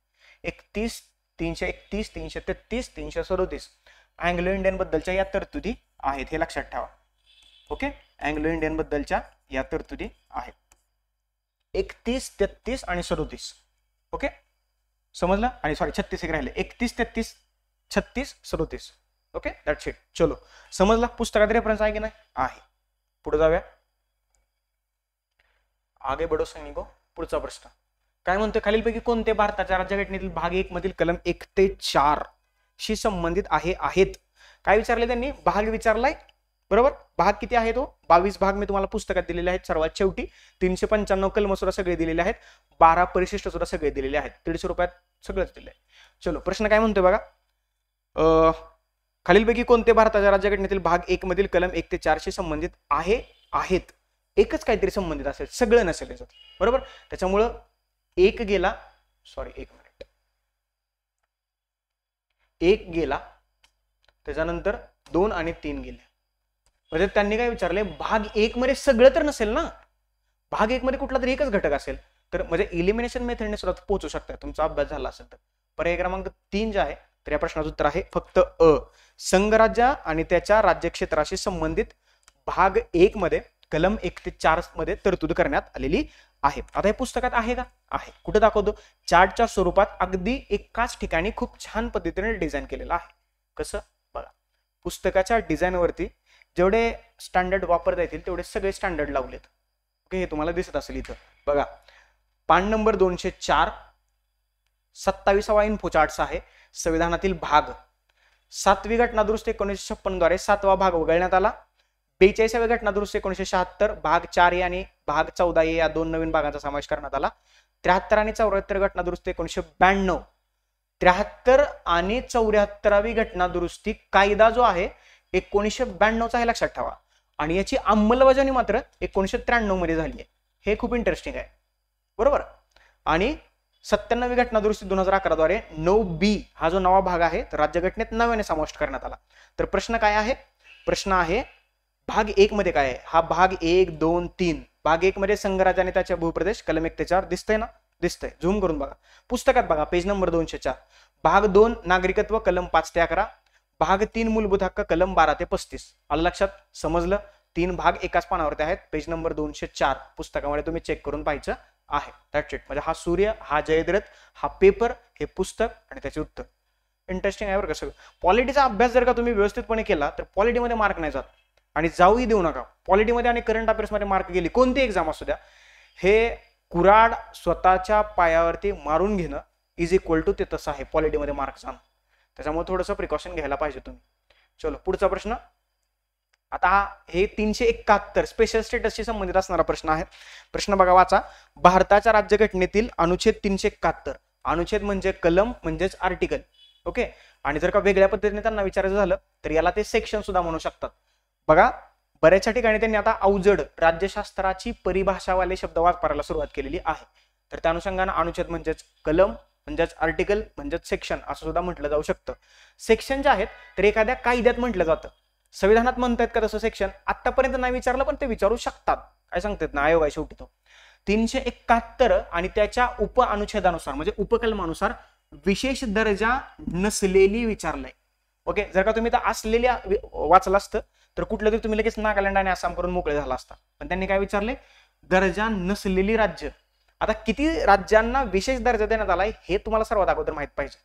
331, 333, 337 अँग्लो इंडियन बद्दलच्या या तरतुदी आहेत, हे लक्षात ठेवा. ओके, अँग्लो इंडियन बद्दलच्या या तरतुदी आहेत. 31, 33 आणि 37. ओके, समजलं. आणि सॉरी 36 एक राहिले. 31, 33, 36, 37. Okay, that's it. चलो, समजला. पुस्तकात रेफरन्स आहे की नाही? आहे. पुढे जाऊया. आगे बढो सैनिको. पुढचा प्रश्न काय म्हणतोय, खालीलपैकी कोणते भारताच्या राज्यघटनेतील भाग 1 मधील कलम 1 ते 4 शी संबंधित आहेत. काय विचारले त्यांनी? भाग विचारलाय, बरोबर. भाग किती आहे तो? 22 भाग मी तुम्हाला पुस्तकात दिलेले आहेत. सर्वात शेवटी 395 कलम सुद्धा सगळे दिलेले आहेत. 12 परिशिष्ट सुद्धा सगळे दिलेले आहेत. 150 रुपयात सगळंच दिलंय. चलो, प्रश्न काय म्हणतोय बघा, खालीलपैकी कोणते भारताच्या राज्यघटनेतील भाग 1 मधील कलम 1 ते 4 शी संबंधित आहेत. एकच काहीतरी संबंधित असेल, सगळं नसेल याच्यात, बरोबर. त्याच्यामुळं एक गेला, सॉरी 1 मिनिट, 1 गेला, त्याच्यानंतर 2 आणि 3 गेले. म्हणजे त्यांनी काय विचारले, भाग 1 मध्ये सगळं तर नसेल ना, भाग 1 मध्ये कुठला तरी एकच घटक असेल, तर म्हणजे इलिमिनेशन मेथडने सुद्धा पोहोचू शकता तुमचा अभ्यास झाला असेल तर. पर्याय क्रमांक 3 जे आहे तर या प्रश्नाचं उत्तर आहे फक्त अ. संघराज्य आणि त्याच्या राज्यक्षेत्राशी संबंधित भाग 1 मध्ये कलम 1 ते 4 मध्ये तरतूद करण्यात आलेली आहे. आता हे पुस्तकात आहे का? आहे. कुठे दाखवतो? चार्टच्या स्वरूपात अगदी एकाच ठिकाणी खूप छान पद्धतीने डिझाईन केलेलं आहे. कसं बघा, पुस्तकाच्या डिझाईन वरती जेवढे स्टँडर्ड वापरता येतील तेवढे सगळे स्टँडर्ड लावलेत. ओके, हे तुम्हाला दिसत असेल इथं बघा. पान नंबर 204, 27वा इन्फो चार्ट्स आहे. संविधानातील भाग 7वी घटना दुरुस्ती 1956 द्वारे 7वा भाग वगळण्यात आला. 42व्या घटना दुरुस्ती 1976 भाग 4A आणि भाग 14A या 2 नवीन भागांचा समावेश करण्यात आला. 73 आणि 74 घटना दुरुस्ती 1992. 73 आणि 74वी घटना दुरुस्ती कायदा जो आहे 1992चा हे लक्षात ठेवा. आणि याची अंमलबजावणी मात्र 1993 मध्ये झाली आहे. हे खूप इंटरेस्टिंग आहे, बरोबर. आणि 97वी घटना दुरुस्ती 2011 द्वारे 9B हा जो नवा भाग आहे तर राज्यघटनेत नव्याने समाविष्ट करण्यात आला. तर प्रश्न काय आहे? प्रश्न आहे भाग 1 मध्ये काय आहे? हा भाग 1, 2, 3. भाग 1 मध्ये संघराज्य आणि त्याच्या भूप्रदेश कलम 1 ते 4 दिसतंय ना? दिसतंय. झूम करून बघा. पुस्तकात बघा पेज नंबर 204. भाग 2 नागरिकत्व कलम 5 ते 11. भाग 3 मूलभूत हक्क कलम 12 ते 35. आलं लक्षात? समजलं? 3 भाग एकाच पानावरती आहेत. पेज नंबर 204 पुस्तकामध्ये तुम्ही चेक करून पाहायचं आहे. That's it. म्हणजे हा सूर्य, हा जयद्रथ, हा पेपर, हे पुस्तक आणि त्याचे उत्तर. इंटरेस्टिंग आहे बरं का सगळं. पॉलिटीचा अभ्यास जर का तुम्ही व्यवस्थितपणे केला तर पॉलिटीमध्ये मार्क नाही जात आणि जाऊही देऊ नका. पॉलिटीमध्ये आणि करंट अफेअर्समध्ये मार्क गेली, कोणती एक्झाम असू द्या, हे कुऱ्हाड स्वतःच्या पायावरती मारून घेणं इज इक्वल टू ते तसं आहे पॉलिटीमध्ये मार्क्स आणून. त्याच्यामुळे थोडंसं प्रिकॉशन घ्यायला पाहिजे तुम्ही. चलो पुढचा प्रश्न. आता हे 371 स्पेशल स्टेटसशी संबंधित असणारा प्रश्न आहे. प्रश्न बघा वाचा. भारताच्या राज्यघटनेतील अनुच्छेद 371. अनुच्छेद म्हणजे कलम म्हणजेच आर्टिकल. ओके. आणि जर का वेगळ्या पद्धतीने त्यांना विचारायचं झालं तर याला ते सेक्शन सुद्धा म्हणू शकतात. बघा बऱ्याचशा ठिकाणी त्यांनी आता अवजड राज्यशास्त्राची परिभाषावाले शब्द वापरायला सुरुवात केलेली आहे. तर त्या अनुषंगाने अनुच्छेद म्हणजेच कलम म्हणजेच आर्टिकल म्हणजेच सेक्शन असं सुद्धा म्हटलं जाऊ शकतं. सेक्शन जे आहेत तर एखाद्या कायद्यात म्हटलं जातं. संविधानात म्हणतात का तसं सेक्शन? आतापर्यंत नाही विचारलं पण ते विचारू शकतात. काय सांगतात ना आयोग आहे शेवटी तो. 371 आणि त्याच्या उप अनुच्छेदानुसार म्हणजे उपकलमानुसार विशेष दर्जा नसलेली विचारलंय. ओके. जर का तुम्ही तर असलेल्या वाचलं असतं तर कुठलं तरी तुम्ही लगेच नागालँड आणि आसाम करून मोकळे झाला असता. पण त्यांनी काय विचारले? दर्जा नसलेली राज्य. आता किती राज्यांना विशेष दर्जा देण्यात आलाय हे तुम्हाला सर्वात अगोदर माहित पाहिजे.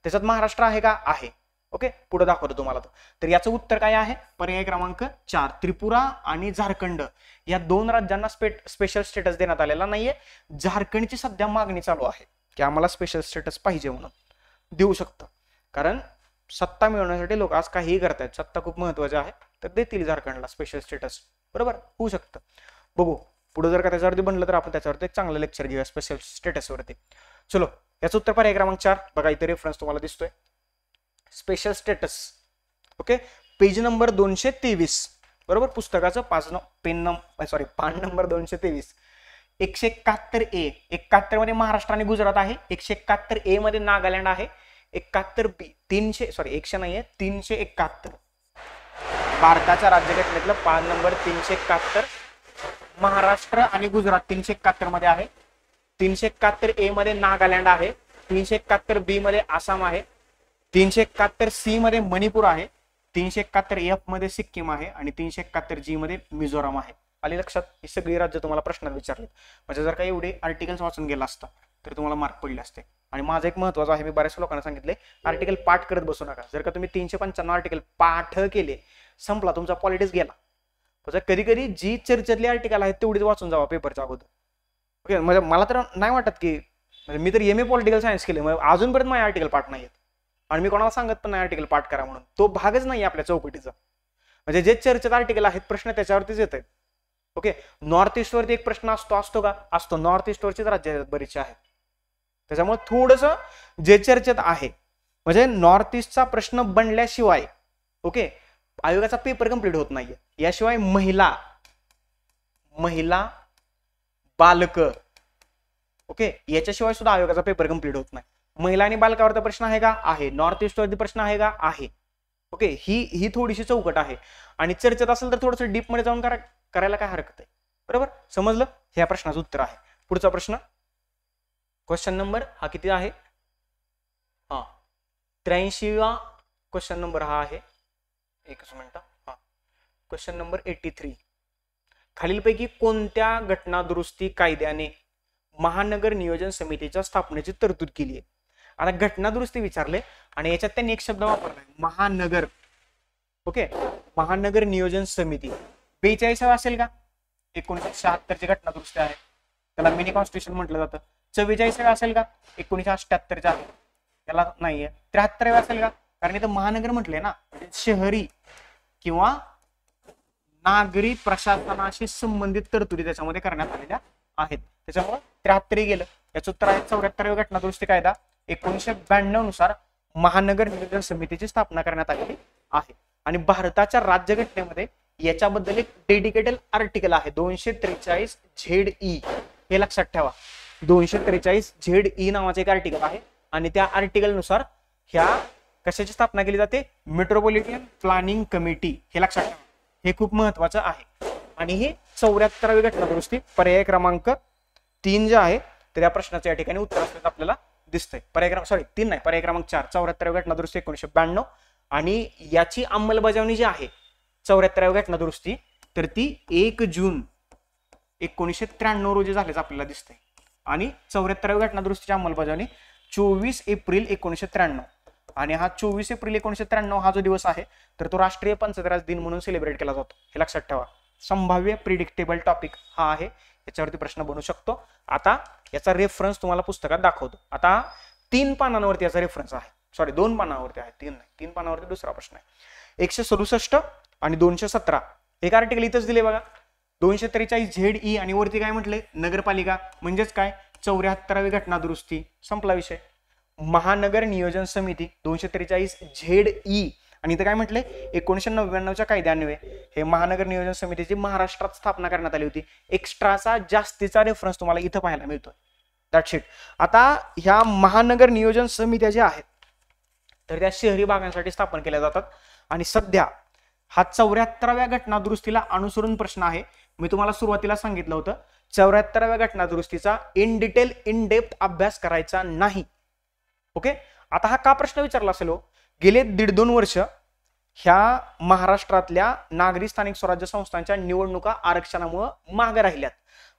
त्याच्यात महाराष्ट्र आहे का? आहे. ओके. पुढे दाखवतो तुम्हाला तो. तर याचं उत्तर काय आहे? पर्याय क्रमांक 4 त्रिपुरा आणि झारखंड या 2 राज्यांना स्पेशल स्टेटस देण्यात आलेला नाहीये. झारखंडची सध्या मागणी चालू आहे की आम्हाला स्पेशल स्टेटस पाहिजे म्हणून. देऊ शकतं कारण सत्ता मिळवण्यासाठी लोक आज काहीही करतायत. सत्ता खूप महत्वाची आहे तर देतील झारखंडला स्पेशल स्टेटस. बरोबर होऊ शकतं. बघू पुढे जर का त्याच्यावरती बनलं तर आपण त्याच्यावरती एक चांगलं लेक्चर घेऊया स्पेशल स्टेटसवरती. चलो याचं उत्तर पर्याय क्रमांक 4. बघा इथे रेफरन्स तुम्हाला दिसतोय special status. Okay. Page number 223. बरोबर पुस्तकाचं पान नंबर 223. 171A 71 मध्ये महाराष्ट्र आणि गुजरात आहे. 171A मध्ये नागालँड आहे. 71B 100 नाहीये 371 भारताच्या राज्यघटनेतलं पान नंबर 371 महाराष्ट्र आणि गुजरात 371 मध्ये आहे. 371A मध्ये नागालँड आहे. 371B मध्ये आसाम आहे. 371C मध्ये मणिपूर आहे. 371F मध्ये सिक्कीम आहे आणि 371G मध्ये मिझोराम आहे. आली लक्षात? ही सगळी राज्य तुम्हाला प्रश्नात विचारले. म्हणजे जर का एवढे आर्टिकल्स वाचून गेला असता तर तुम्हाला मार्क पडले असते. आणि माझं एक महत्वाचं आहे, मी बऱ्याच लोकांना सांगितले आर्टिकल पाठ करत बसू नका. जर का तुम्ही 395 आर्टिकल पाठ केले संपला तुमचा पॉलिटिक्स गेला. कधी कधी जी चर्चेतली आर्टिकल आहेत तेवढीच वाचून जावा पेपरच्या अगोदर. ओके. म्हणजे मला तर नाही वाटत की मी तर MA पॉलिटिकल सायन्स केले अजूनपर्यंत माझे आर्टिकल पाठ नाहीयेत आणि मी कोणाला सांगत पण नाही आर्टिकल पाठ करा म्हणून. तो भागच नाही आपल्या चौकटीचा. म्हणजे जे चर्चेत आर्टिकल आहेत प्रश्न त्याच्यावरतीच येत आहेत. ओके. नॉर्थ ईस्ट वरती एक प्रश्न असतो का? असतो. नॉर्थ ईस्ट वरचीच राज्य बरीचशी आहेत. त्याच्यामुळे थोडस जे चर्चेत आहे म्हणजे नॉर्थ ईस्टचा प्रश्न बनल्याशिवाय ओके आयोगाचा पेपर कंप्लीट होत नाहीये. याशिवाय महिला बालक ओके याच्याशिवाय सुद्धा आयोगाचा पेपर कंप्लीट होत नाही. महिला आणि बालकावरचा प्रश्न आहे का? आहे. नॉर्थ ईस्ट वरती प्रश्न आहे का? आहे. ओके. ही थोडीशी चौकट आहे आणि चर्चेत असेल तर थोडंसं डीप मध्ये जाऊन करायला काय हरकत आहे. बरोबर समजलं? ह्या प्रश्नाचं उत्तर आहे. पुढचा प्रश्न क्वेश्चन नंबर हा किती आहे? 83वा क्वेश्चन नंबर हा आहे. एकच मिनिट. Question number 83. खालीलपैकी कोणत्या घटना दुरुस्ती कायद्याने महानगर नियोजन समितीच्या स्थापनेची तरतूद केली आहे? आता घटना दुरुस्ती विचारले आणि याच्यात त्यांनी एक शब्द वापरलाय महानगर. ओके. महानगर नियोजन समिती 42 असेल का? 1976 ची घटना दुरुस्ती आहे त्याला मिनी कॉन्स्टिट्यूशन म्हटलं जातं. 44 असेल का? 1978 आहे त्याला नाहीये. 73 असेल का? कारण इथं महानगर म्हटलंय ना म्हणजे शहरी किंवा नागरी प्रशासनाशी संबंधित तरतुदी त्याच्यामध्ये करण्यात आलेल्या आहेत. त्याच्यामुळे 73 गेलं. याचं उत्तर आहे 74वी घटना दुरुस्ती कायदा 1992 नुसार महानगर नियोजन समितीची स्थापना करण्यात आलेली आहे. आणि भारताच्या राज्यघटनेमध्ये याच्याबद्दल एक डेडिकेटेड आर्टिकल आहे 243 ZE. हे लक्षात ठेवा 243 ZE नावाचे एक आर्टिकल आहे आणि त्या आर्टिकल नुसार ह्या कशाची स्थापना केली जाते? Metropolitan planning committee. हे लक्षात ठेवा. हे खूप महत्वाचं आहे. आणि ही 74वी घटना दुरुस्ती पर्याय क्रमांक 3 जे आहे तर या प्रश्नाचं या ठिकाणी उत्तर असल्याचं आपल्याला दिसतंय. पर्याय क्रमांक 4 74वी घटना दुरुस्ती 1992 आणि याची अंमलबजावणी जी आहे 74वी घटना दुरुस्ती तर ती 1 जून 1993 रोजी झाल्याचं आपल्याला दिसतंय. आणि 74वी घटना दुरुस्तीची अंमलबजावणी 24 एप्रिल 1993 आणि हा 24 एप्रिल 1993 हा जो दिवस आहे तर तो राष्ट्रीय पंचायत दिन म्हणून सेलिब्रेट केला जातो. हे लक्षात ठेवा. संभाव्य प्रिडिक्टेबल टॉपिक हा आहे. याच्यावरती प्रश्न बनू शकतो. आता याचा रेफरन्स तुम्हाला पुस्तकात दाखवतो. आता 3 पानांवरती याचा रेफरन्स आहे. सॉरी 2 पानांवरती आहे, 3 नाही, 3 पानावरती दुसरा प्रश्न आहे. 167 आणि 217 एक आर्टिकल इथंच दिले बघा. 243 ZE आणि वरती काय म्हटले, नगरपालिका म्हणजेच काय 74वी घटना दुरुस्ती, संपला विषय. महानगर नियोजन समिती 243 ZE आणि इथं काय म्हटले 1999च्या कायद्यान्वये हे महानगर नियोजन समितीची महाराष्ट्रात स्थापना करण्यात आली होती. एक्स्ट्राचा जास्तीचा रेफरन्स तुम्हाला इथं पाहायला मिळतोय. That's it. आता ह्या महानगर नियोजन समित्या ज्या आहेत तर त्या शहरी भागांसाठी स्थापन केल्या जातात आणि सध्या हा 74व्या घटना दुरुस्तीला अनुसरून प्रश्न आहे. मी तुम्हाला सुरुवातीला सांगितलं होतं 74व्या घटना दुरुस्तीचा इन डिटेल इन डेप्थ अभ्यास करायचा नाही. ओके, आता हा का प्रश्न विचारला असेल हो, गेले 1.5-2 वर्ष ह्या महाराष्ट्रातल्या नागरी स्थानिक स्वराज्य संस्थांच्या निवडणुका आरक्षणामुळे मागे राहिल्यात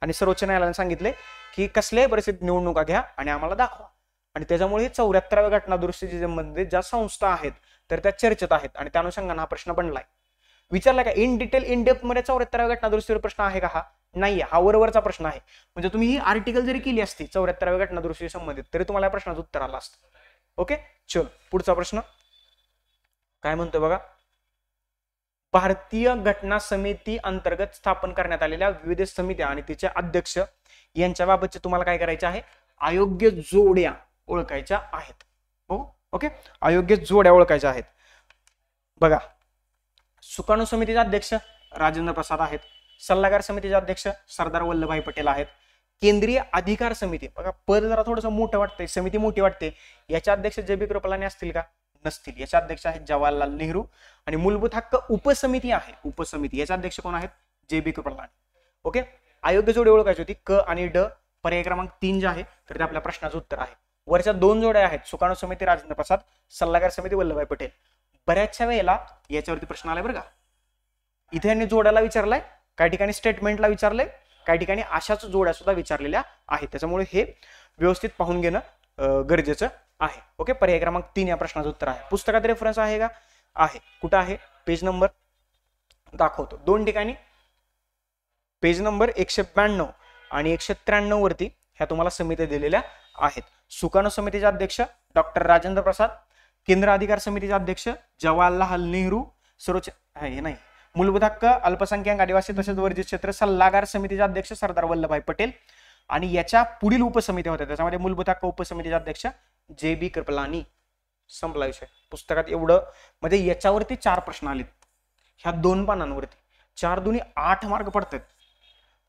आणि सर्वोच्च न्यायालयाने सांगितले की कसल्याही परिस्थितीत निवडणुका घ्या आणि आम्हाला दाखवा. आणि त्याच्यामुळे 74व्या घटना दुरुस्तीशी संबंधित ज्या संस्था आहेत तर त्या चर्चेत आहेत आणि त्या अनुषंगाने हा प्रश्न बनलाय. विचारलाय का इन डिटेल इन डेप्थ मध्ये 74व्या घटना दुरुस्तीवर प्रश्न आहे का? हा नाहीये, हा वरवरचा प्रश्न आहे. म्हणजे तुम्ही ही आर्टिकल जरी केली असती 74व्या घटना दुरुस्ती संबंधित तरी तुम्हाला या प्रश्नाचं उत्तर आलं असतं. ओके, चल पुढचा प्रश्न काय म्हणतोय बघा. भारतीय घटना समिती अंतर्गत स्थापन करण्यात आलेल्या विविध समित्या आणि तिचे अध्यक्ष यांच्याबाबतचे तुम्हाला काय करायचे आहे, अयोग्य जोड्या ओळखायच्या आहेत. ओके, अयोग्य जोड्या ओळखायच्या आहेत. बघा, सुकाणू समितीचे अध्यक्ष राजेंद्र प्रसाद आहेत. सल्लागार समितीचे अध्यक्ष सरदार वल्लभभाई पटेल आहेत. केंद्रीय अधिकार समिती, बघा पद जरा थोडंसं मोठं वाटतंय, समिती मोठी वाटते, याचे अध्यक्ष जे.बी. कृपलानी असतील का? नसतील. याचे अध्यक्ष आहेत जवाहरलाल नेहरू. आणि मूलभूत हक्क उपसमिती आहे, उपसमिती, याचे अध्यक्ष कोण आहेत? जे.बी. कृपलानी. ओके, अयोग्य जोडी ओळखायची होती क आणि ड. पर्याय क्रमांक 3 जे आहे तर ते आपल्या प्रश्नाचं उत्तर आहे. वरच्या 2 जोड्या आहेत, सुकाणू समिती राजेंद्र प्रसाद, सल्लागार समिती वल्लभभाई पटेल. बऱ्याचशा वेळेला याच्यावरती प्रश्न आलाय बरं का. इथे यांनी जोड्याला विचारलाय, काही ठिकाणी स्टेटमेंटला विचारलंय, काही ठिकाणी अशाच जोड्या सुद्धा विचारलेल्या आहेत. त्याच्यामुळे हे व्यवस्थित पाहून घेणं गरजेचं आहे. ओके, पर्याय क्रमांक 3 या प्रश्नाचं उत्तर आहे. पुस्तकात रेफरन्स आहे का? आहे. कुठं आहे? पेज नंबर दाखवतो. 2 ठिकाणी पेज नंबर 192 आणि 193 वरती ह्या तुम्हाला समित्या दिलेल्या आहेत. सुकाणू समितीचे अध्यक्ष डॉक्टर राजेंद्र प्रसाद, केंद्र अधिकार समितीचे अध्यक्ष जवाहरलाल नेहरू, सर्वोच्च हे नाही, मूलभूत हक्क अल्पसंख्याक आदिवासी तसेच वर्जित क्षेत्र सल्लागार समितीचे अध्यक्ष सरदार वल्लभभाई पटेल. आणि याच्या पुढील उपसमित्या होत्या त्याच्यामध्ये मूलभूत हक्क उपसमितीचे अध्यक्ष जे.बी. कृपलानी. संपला विषय. पुस्तकात एवढं, म्हणजे याच्यावरती 4 प्रश्न आलेत ह्या 2 पानांवरती. 4 दुनी 8 मार्क पडतात.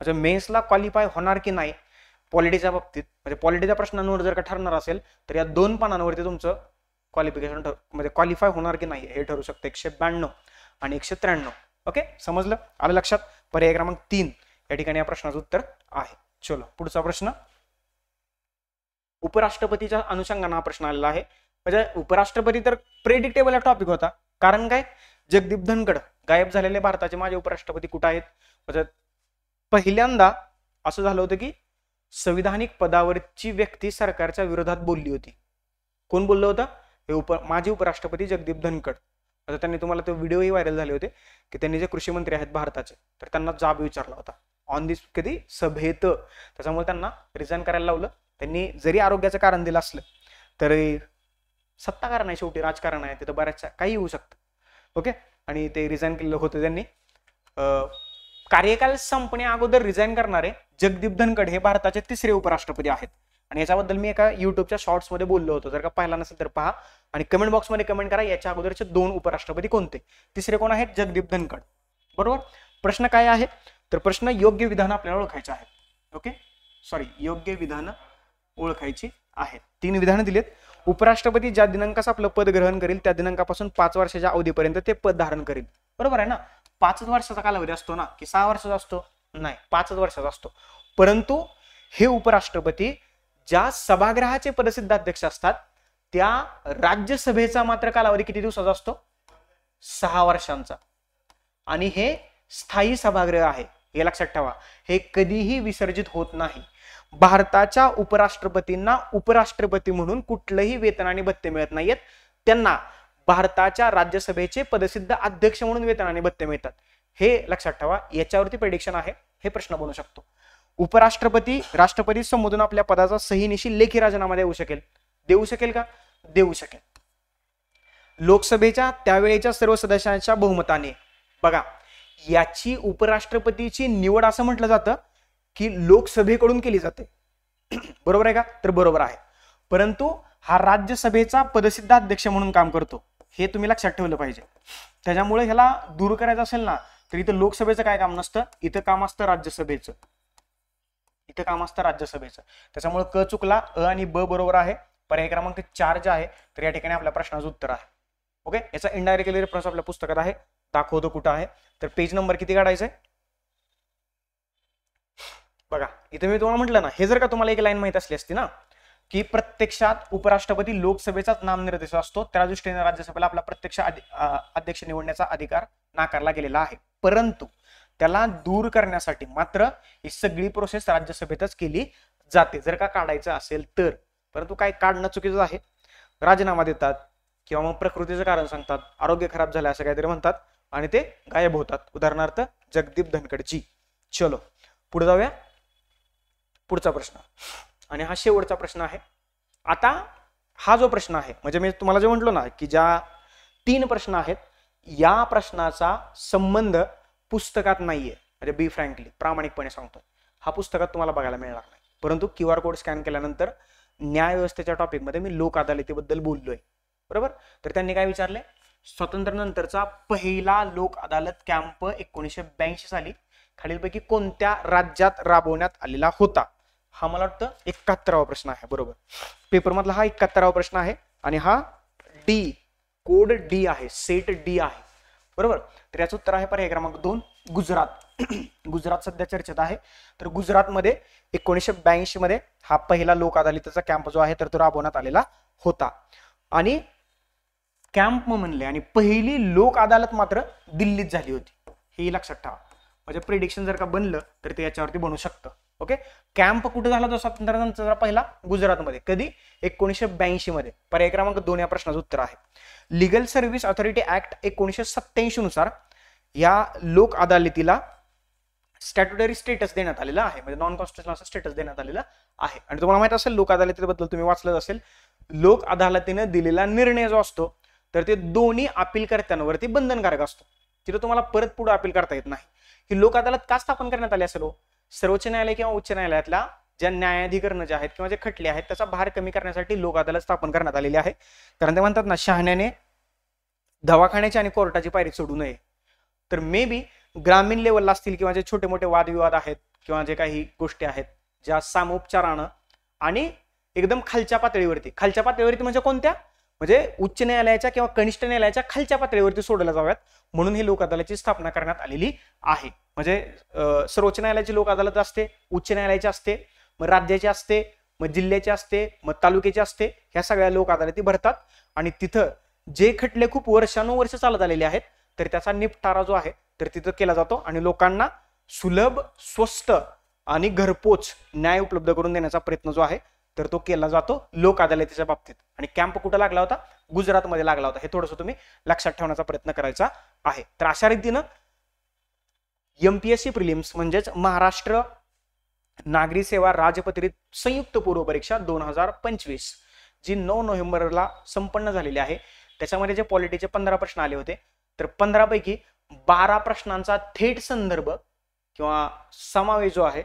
म्हणजे मेन्सला क्वालिफाय होणार की नाही पॉलिटीच्या बाबतीत, म्हणजे पॉलिटीच्या प्रश्नांवर जर का ठरणार असेल तर या 2 पानांवरती तुमचं क्वालिफिकेशन म्हणजे क्वालिफाय होणार की नाही हे ठरू शकतं. 192 आणि 193. ओके, समजलं? आलं लक्षात? पर्याय क्रमांक 3 या ठिकाणी या प्रश्नाचं उत्तर आहे. चलो पुढचा प्रश्न. उपराष्ट्रपतीच्या अनुषंगाने हा प्रश्न आलेला आहे. म्हणजे उपराष्ट्रपती तर प्रेडिक्टेबल टॉपिक होता. कारण काय, जगदीप धनखड गायब झालेले भारताचे माजी उपराष्ट्रपती कुठे आहेत? म्हणजे पहिल्यांदा असं झालं होतं की संविधानिक पदावरची व्यक्ती सरकारच्या विरोधात बोलली होती. कोण बोललं होतं? हे माजी उपराष्ट्रपती जगदीप धनखड. आता त्यांनी, तुम्हाला ते व्हिडिओही व्हायरल झाले होते की त्यांनी जे कृषी मंत्री आहेत भारताचे तर त्यांना जाब विचारला होता ऑन दिस कधी सभेत. त्याच्यामुळे त्यांना रिझाईन करायला लावलं. त्यांनी जरी आरोग्याचं कारण दिलं असलं तरी सत्ताकारण आहे, शेवटी राजकारण आहे, तिथं बऱ्याचशा काही होऊ शकतं. ओके, आणि ते रिझाईन केलं होतं त्यांनी. कार्यकाल संपण्या अगोदर रिझाईन करणारे जगदीप धनखड हे भारताचे 3रे उपराष्ट्रपती आहेत. आणि याच्याबद्दल मी एका युट्यूबच्या शॉर्ट्स मध्ये बोललो होतो. जर का पाहिला नसेल तर पहा आणि कमेंट बॉक्स मध्ये कमेंट करा याच्या अगोदरचे 2 उपराष्ट्रपती कोणते. 3रे कोण आहेत? जगदीप धनखड. बरोबर. प्रश्न काय आहे तर प्रश्न योग्य विधान आपल्याला ओळखायचे आहेत. ओके, सॉरी, योग्य विधान ओळखायची आहेत. 3 विधानं दिलेत. उपराष्ट्रपती ज्या दिनांकास आपलं पद ग्रहण करेल त्या दिनांकापासून 5 वर्षाच्या अवधीपर्यंत ते पद धारण करेल. बरोबर आहे ना? 5 वर्षाचा कालावधी असतो ना, की 6 वर्षाचा असतो? नाही, 5 वर्षाचा असतो. परंतु हे उपराष्ट्रपती ज्या सभागृहाचे पदसिद्ध अध्यक्ष असतात त्या राज्यसभेचा मात्र कालावधी किती दिवसाचा असतो? 6 वर्षांचा. आणि हे स्थायी सभागृह आहे, हे लक्षात ठेवा. हे कधीही विसर्जित होत नाही. भारताच्या उपराष्ट्रपतींना उपराष्ट्रपती म्हणून कुठलंही वेतन आणि भत्ते मिळत नाहीत. त्यांना भारताच्या राज्यसभेचे पदसिद्ध अध्यक्ष म्हणून वेतन आणि भत्ते मिळतात. हे लक्षात ठेवा. याच्यावरती प्रेडिक्शन आहे, हे प्रश्न बनू शकतो. उपराष्ट्रपती राष्ट्रपती संबोधून आपल्या पदाचा सहीनिशी लेखी राजीनामा देऊ शकेल. देऊ शकेल का? देऊ शकेल. लोकसभेच्या त्यावेळेच्या सर्व सदस्यांच्या बहुमताने, बघा याची उपराष्ट्रपतीची निवड असं म्हटलं जातं की लोकसभेकडून केली जाते. बरोबर आहे का? तर बरोबर आहे. परंतु हा राज्यसभेचा पदसिद्ध अध्यक्ष म्हणून काम करतो, हे तुम्ही लक्षात ठेवलं पाहिजे. त्याच्यामुळे ह्याला दूर करायचं असेल ना तर इथं लोकसभेचं काय काम नसतं, इथं काम असतं राज्यसभेचं. इथं काम असतं राज्यसभेचं. त्याच्यामुळे क चुकला, अ आणि ब बरोबर आहे. पर्याय क्रमांक 4 जे आहे तर या ठिकाणी आपल्या प्रश्नाचं उत्तर आहे. ओके, याचा इनडायरेक्टली रेफरन्स आपल्या पुस्तकात आहे, दाखवतो कुठं आहे. तर पेज नंबर किती काढायचंय बघा. इथे मी तुम्हाला म्हटलं ना, हे जर का तुम्हाला एक लाईन माहित असली असती ना की प्रत्यक्षात उपराष्ट्रपती लोकसभेचाच नामनिर्देश असतो, त्या दृष्टीने राज्यसभेला आपला प्रत्यक्ष अध्यक्ष निवडण्याचा अधिकार नाकारला गेलेला आहे. परंतु त्याला दूर करण्यासाठी मात्र ही सगळी प्रोसेस राज्यसभेतच केली जाते जर का काढायचं असेल तर. परंतु काय काढणं चुकीचं आहे. राजीनामा देतात किंवा मग प्रकृतीचं कारण सांगतात, आरोग्य खराब झालं असं काहीतरी म्हणतात आणि ते गायब होतात. उदाहरणार्थ जगदीप धनखडजी. चलो पुढे जाऊया. पुढचा प्रश्न आणि हा शेवटचा प्रश्न आहे. आता हा जो प्रश्न आहे म्हणजे मी तुम्हाला जे म्हटलो ना की ज्या 3 प्रश्न आहेत या प्रश्नाचा संबंध पुस्तकात नाहीये. म्हणजे बी फ्रँकली प्रामाणिकपणे सांगतो, हा पुस्तकात तुम्हाला बघायला मिळणार नाही. परंतु QR कोड स्कॅन केल्यानंतर न्याय व्यवस्थेच्या टॉपिक मध्ये मी लोक अदालतीबद्दल बोललोय. बरोबर. तर त्यांनी काय विचारले, स्वातंत्र्यानंतरचा पहिला लोक अदालत कॅम्प 1982 साली खालीलपैकी कोणत्या राज्यात राबवण्यात आलेला होता? हा मला वाटतं 71वा प्रश्न आहे. बरोबर. पेपर मधला हा 71वा प्रश्न आहे आणि हा डी कोड डी आहे, सेट डी आहे. बरोबर. तर याचं उत्तर आहे पर्याय क्रमांक 2 गुजरात. गुजरात सध्या चर्चेत आहे. तर गुजरातमध्ये 1982 मध्ये हा पहिला लोक अदालतीचा कॅम्प जो आहे तर तो राबवण्यात आलेला होता. आणि कॅम्प म्हणले आणि पहिली लोक अदालत मात्र दिल्लीत झाली होती, हे लक्षात ठेवा. म्हणजे प्रिडिक्शन जर का बनलं तर ते याच्यावरती बनू शकतं. ओके. कॅम्प कुठे झाला तो स्वातंत्र्यानंतर पहिला? गुजरातमध्ये. कधी? 1982 मध्ये. पर्याय क्रमांक 2 या प्रश्नाचं उत्तर आहे. लिगल सर्व्हिस ऑथॉरिटी ऍक्ट 1987 नुसार या लोक अदालतीला स्टॅट्युटरी स्टेटस देण्यात आलेला आहे, म्हणजे नॉन कॉन्स्टिट्युशनल असं स्टेटस देण्यात आलेला आहे. आणि तुम्हाला माहित असेल लोक अदालतीबद्दल तुम्ही वाचलं असेल, लोक अदालतीने दिलेला निर्णय जो असतो तर ते दोन्ही अपीलकर्त्यांवरती बंधनकारक असतो. तिथे तुम्हाला परत पुढे अपील करता येत नाही. ही लोक अदालत का स्थापन करण्यात आली असेल? सर्वोच्च न्यायालय किंवा उच्च न्यायालयातल्या ज्या न्यायाधिकरण जे आहेत किंवा जे खटले आहेत त्याचा भार कमी करण्यासाठी लोक अदालत स्थापन करण्यात आलेली आहे. कारण ते म्हणतात ना, शहाण्याने दवाखान्याची आणि कोर्टाची पायरी सोडू नये. तर मे बी ग्रामीण लेवलला असतील किंवा जे छोटे मोठे वादविवाद आहेत किंवा जे काही गोष्टी आहेत ज्या सामोपचारानं आणि एकदम खालच्या पातळीवरती म्हणजे कोणत्या? म्हणजे उच्च न्यायालयाच्या किंवा कनिष्ठ न्यायालयाच्या खालच्या पातळीवरती सोडल्या जाव्यात म्हणून ही लोक अदालतीची स्थापना करण्यात आलेली आहे. म्हणजे सर्वोच्च न्यायालयाची लोक अदालत असते, उच्च न्यायालयाची असते, मग राज्याची असते, मग जिल्ह्याची असते, मग तालुक्याची असते. ह्या सगळ्या लोक अदालती भरतात आणि तिथं जे खटले खूप वर्षानुवर्ष चालत आलेले आहेत तर त्याचा निपटारा जो आहे तर तिथं केला जातो आणि लोकांना सुलभ, स्वस्त आणि घरपोच न्याय उपलब्ध करून देण्याचा प्रयत्न जो आहे तर तो केला जातो लोक अदालतीच्या बाबतीत. आणि कॅम्प कुठं लागला होता? गुजरातमध्ये लागला होता. हे थोडंसं तुम्ही लक्षात ठेवण्याचा प्रयत्न करायचा आहे. तर अशा रीतीनं MPSC प्रिलिम्स म्हणजेच महाराष्ट्र नागरी सेवा राजपत्रित संयुक्त पूर्व परीक्षा 2025 जी 9 नोव्हेंबरला संपन्न झालेली आहे, त्याच्यामध्ये जे पॉलिटीचे 15 प्रश्न आले होते तर 15 पैकी 12 प्रश्नांचा थेट संदर्भ किंवा समावेश जो आहे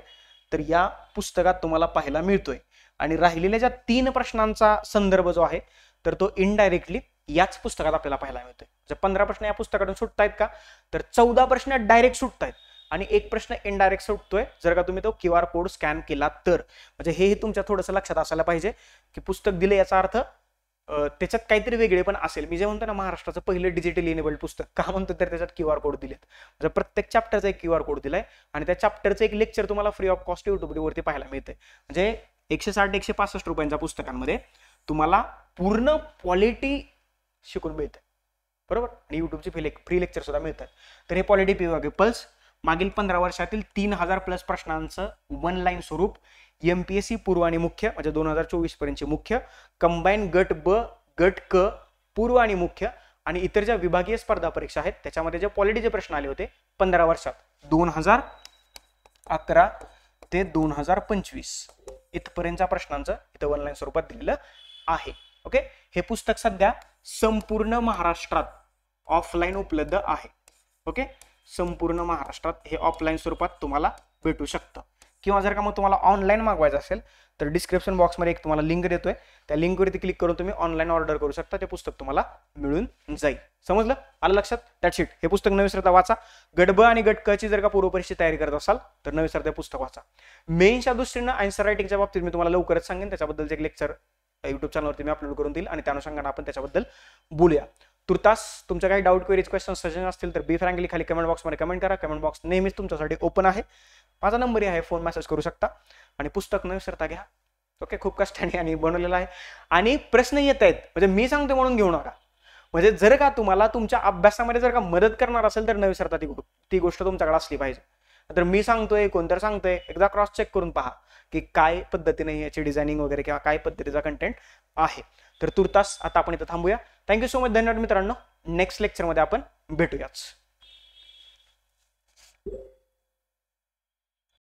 तर या पुस्तकात तुम्हाला पाहायला मिळतोय. आणि राहिलेल्या ज्या 3 प्रश्नांचा संदर्भ जो आहे तर तो इनडायरेक्टली याच पुस्तकात आपल्याला पाहायला मिळतोय. जर 15 प्रश्न या पुस्तकातून सुटतायत का? तर 14 प्रश्न डायरेक्ट सुटतायत आणि 1 प्रश्न इनडायरेक्ट सुटतोय जर का तुम्ही तो QR कोड स्कॅन केला तर. म्हणजे हे तुमच्या थोडंसं लक्षात असायला पाहिजे की पुस्तक दिले याचा अर्थ त्याच्यात काहीतरी वेगळे पण असेल. मी जे म्हणतो ना महाराष्ट्राचं पहिलं डिजिटली इनेबल्ड पुस्तक का म्हणतो तर त्याच्यात QR कोड दिलेत. म्हणजे प्रत्येक चॅप्टरचा एक QR कोड दिलाय आणि त्या चॅप्टरचं एक लेक्चर तुम्हाला फ्री ऑफ कॉस्ट युट्यूबवरती पाहायला मिळतंय. म्हणजे 160-165 रुपयांच्या पुस्तकांमध्ये तुम्हाला पूर्ण क्वालिटी शिकून मिळते. बरोबर. आणि युट्यूबचे फ्री लेक्चर सुद्धा मिळतात. तर हे पॉलिटी पल्स मागील 15 वर्षातील 3000+ प्रश्नांचं 1 लाईन स्वरूप MPSC पूर्व आणि मुख्य म्हणजे 2024 पर्यंतचे मुख्य, कंबाईन गट ब, गट क, पूर्व आणि मुख्य आणि इतर ज्या विभागीय स्पर्धा परीक्षा आहेत त्याच्यामध्ये जे पॉलिटीचे प्रश्न आले होते 15 वर्षात 2011 ते 2025 इथपर्यंतच्या प्रश्नांचं इथं 1 लाईन स्वरूपात दिलेलं आहे. ओके, हे पुस्तक सध्या संपूर्ण महाराष्ट्रात ऑफलाईन उपलब्ध आहे. ओके, संपूर्ण महाराष्ट्रात हे ऑफलाईन स्वरूपात तुम्हाला भेटू शकतं. किंवा जर का मग तुम्हाला ऑनलाईन मागवायचं असेल तर डिस्क्रिप्शन बॉक्समध्ये एक तुम्हाला लिंक देतोय, त्या लिंकवरती क्लिक करून तुम्ही ऑनलाईन ऑर्डर करू शकता. ते पुस्तक तुम्हाला मिळून जाईल. समजलं? आलं लक्षात? That's it. हे पुस्तक न विसरता वाचा. गट ब आणि गट क ची जर का पूर्वपरीक्षेची तयारी करत असाल तर न विसरता हे पुस्तक वाचा. मेन्सच्या दृष्टीनं आन्सर रायटिंगच्या बाबतीत मी तुम्हाला लवकरच सांगेन. त्याच्याबद्दलचे एक लेक्चर युट्यूब चॅनलवरती मी अपलोड करून देईल आणि त्या अनुषंगाने आपण त्याच्याबद्दल बोलूया. तुर्तास तुमच्या काही डाऊट, क्वेरीज, क्वेश्चन, सजेशन असतील तर बी फ्रँकली खाली कमेंट बॉक्समध्ये कमेंट करा. कमेंट बॉक्स नेहमीच तुमच्यासाठी ओपन आहे. माझा नंबर आहे, फोन मेसेज करू शकता आणि पुस्तक न विसरता घ्या. ओके, खूप कष्टाने आणि बनवलेला आहे आणि प्रश्न येत आहेत म्हणजे मी सांगतो म्हणून घेऊ नका. म्हणजे जर का तुम्हाला तुमच्या अभ्यासामध्ये जर का मदत करणार असेल तर न विसरता ती गोष्ट तुमच्याकडे असली पाहिजे. तर मी सांगतोय, कोणतर सांगतोय, एकदा क्रॉस चेक करून पहा की काय पद्धतीने याची डिझायनिंग वगैरे किंवा काय पद्धतीचा कंटेंट आहे. तर तुर्तास आता आपण इथं थांबूया. Thank you so much. धन्यवाद मित्रांनो. नेक्स्ट लेक्चरमध्ये आपण भेटूयाच.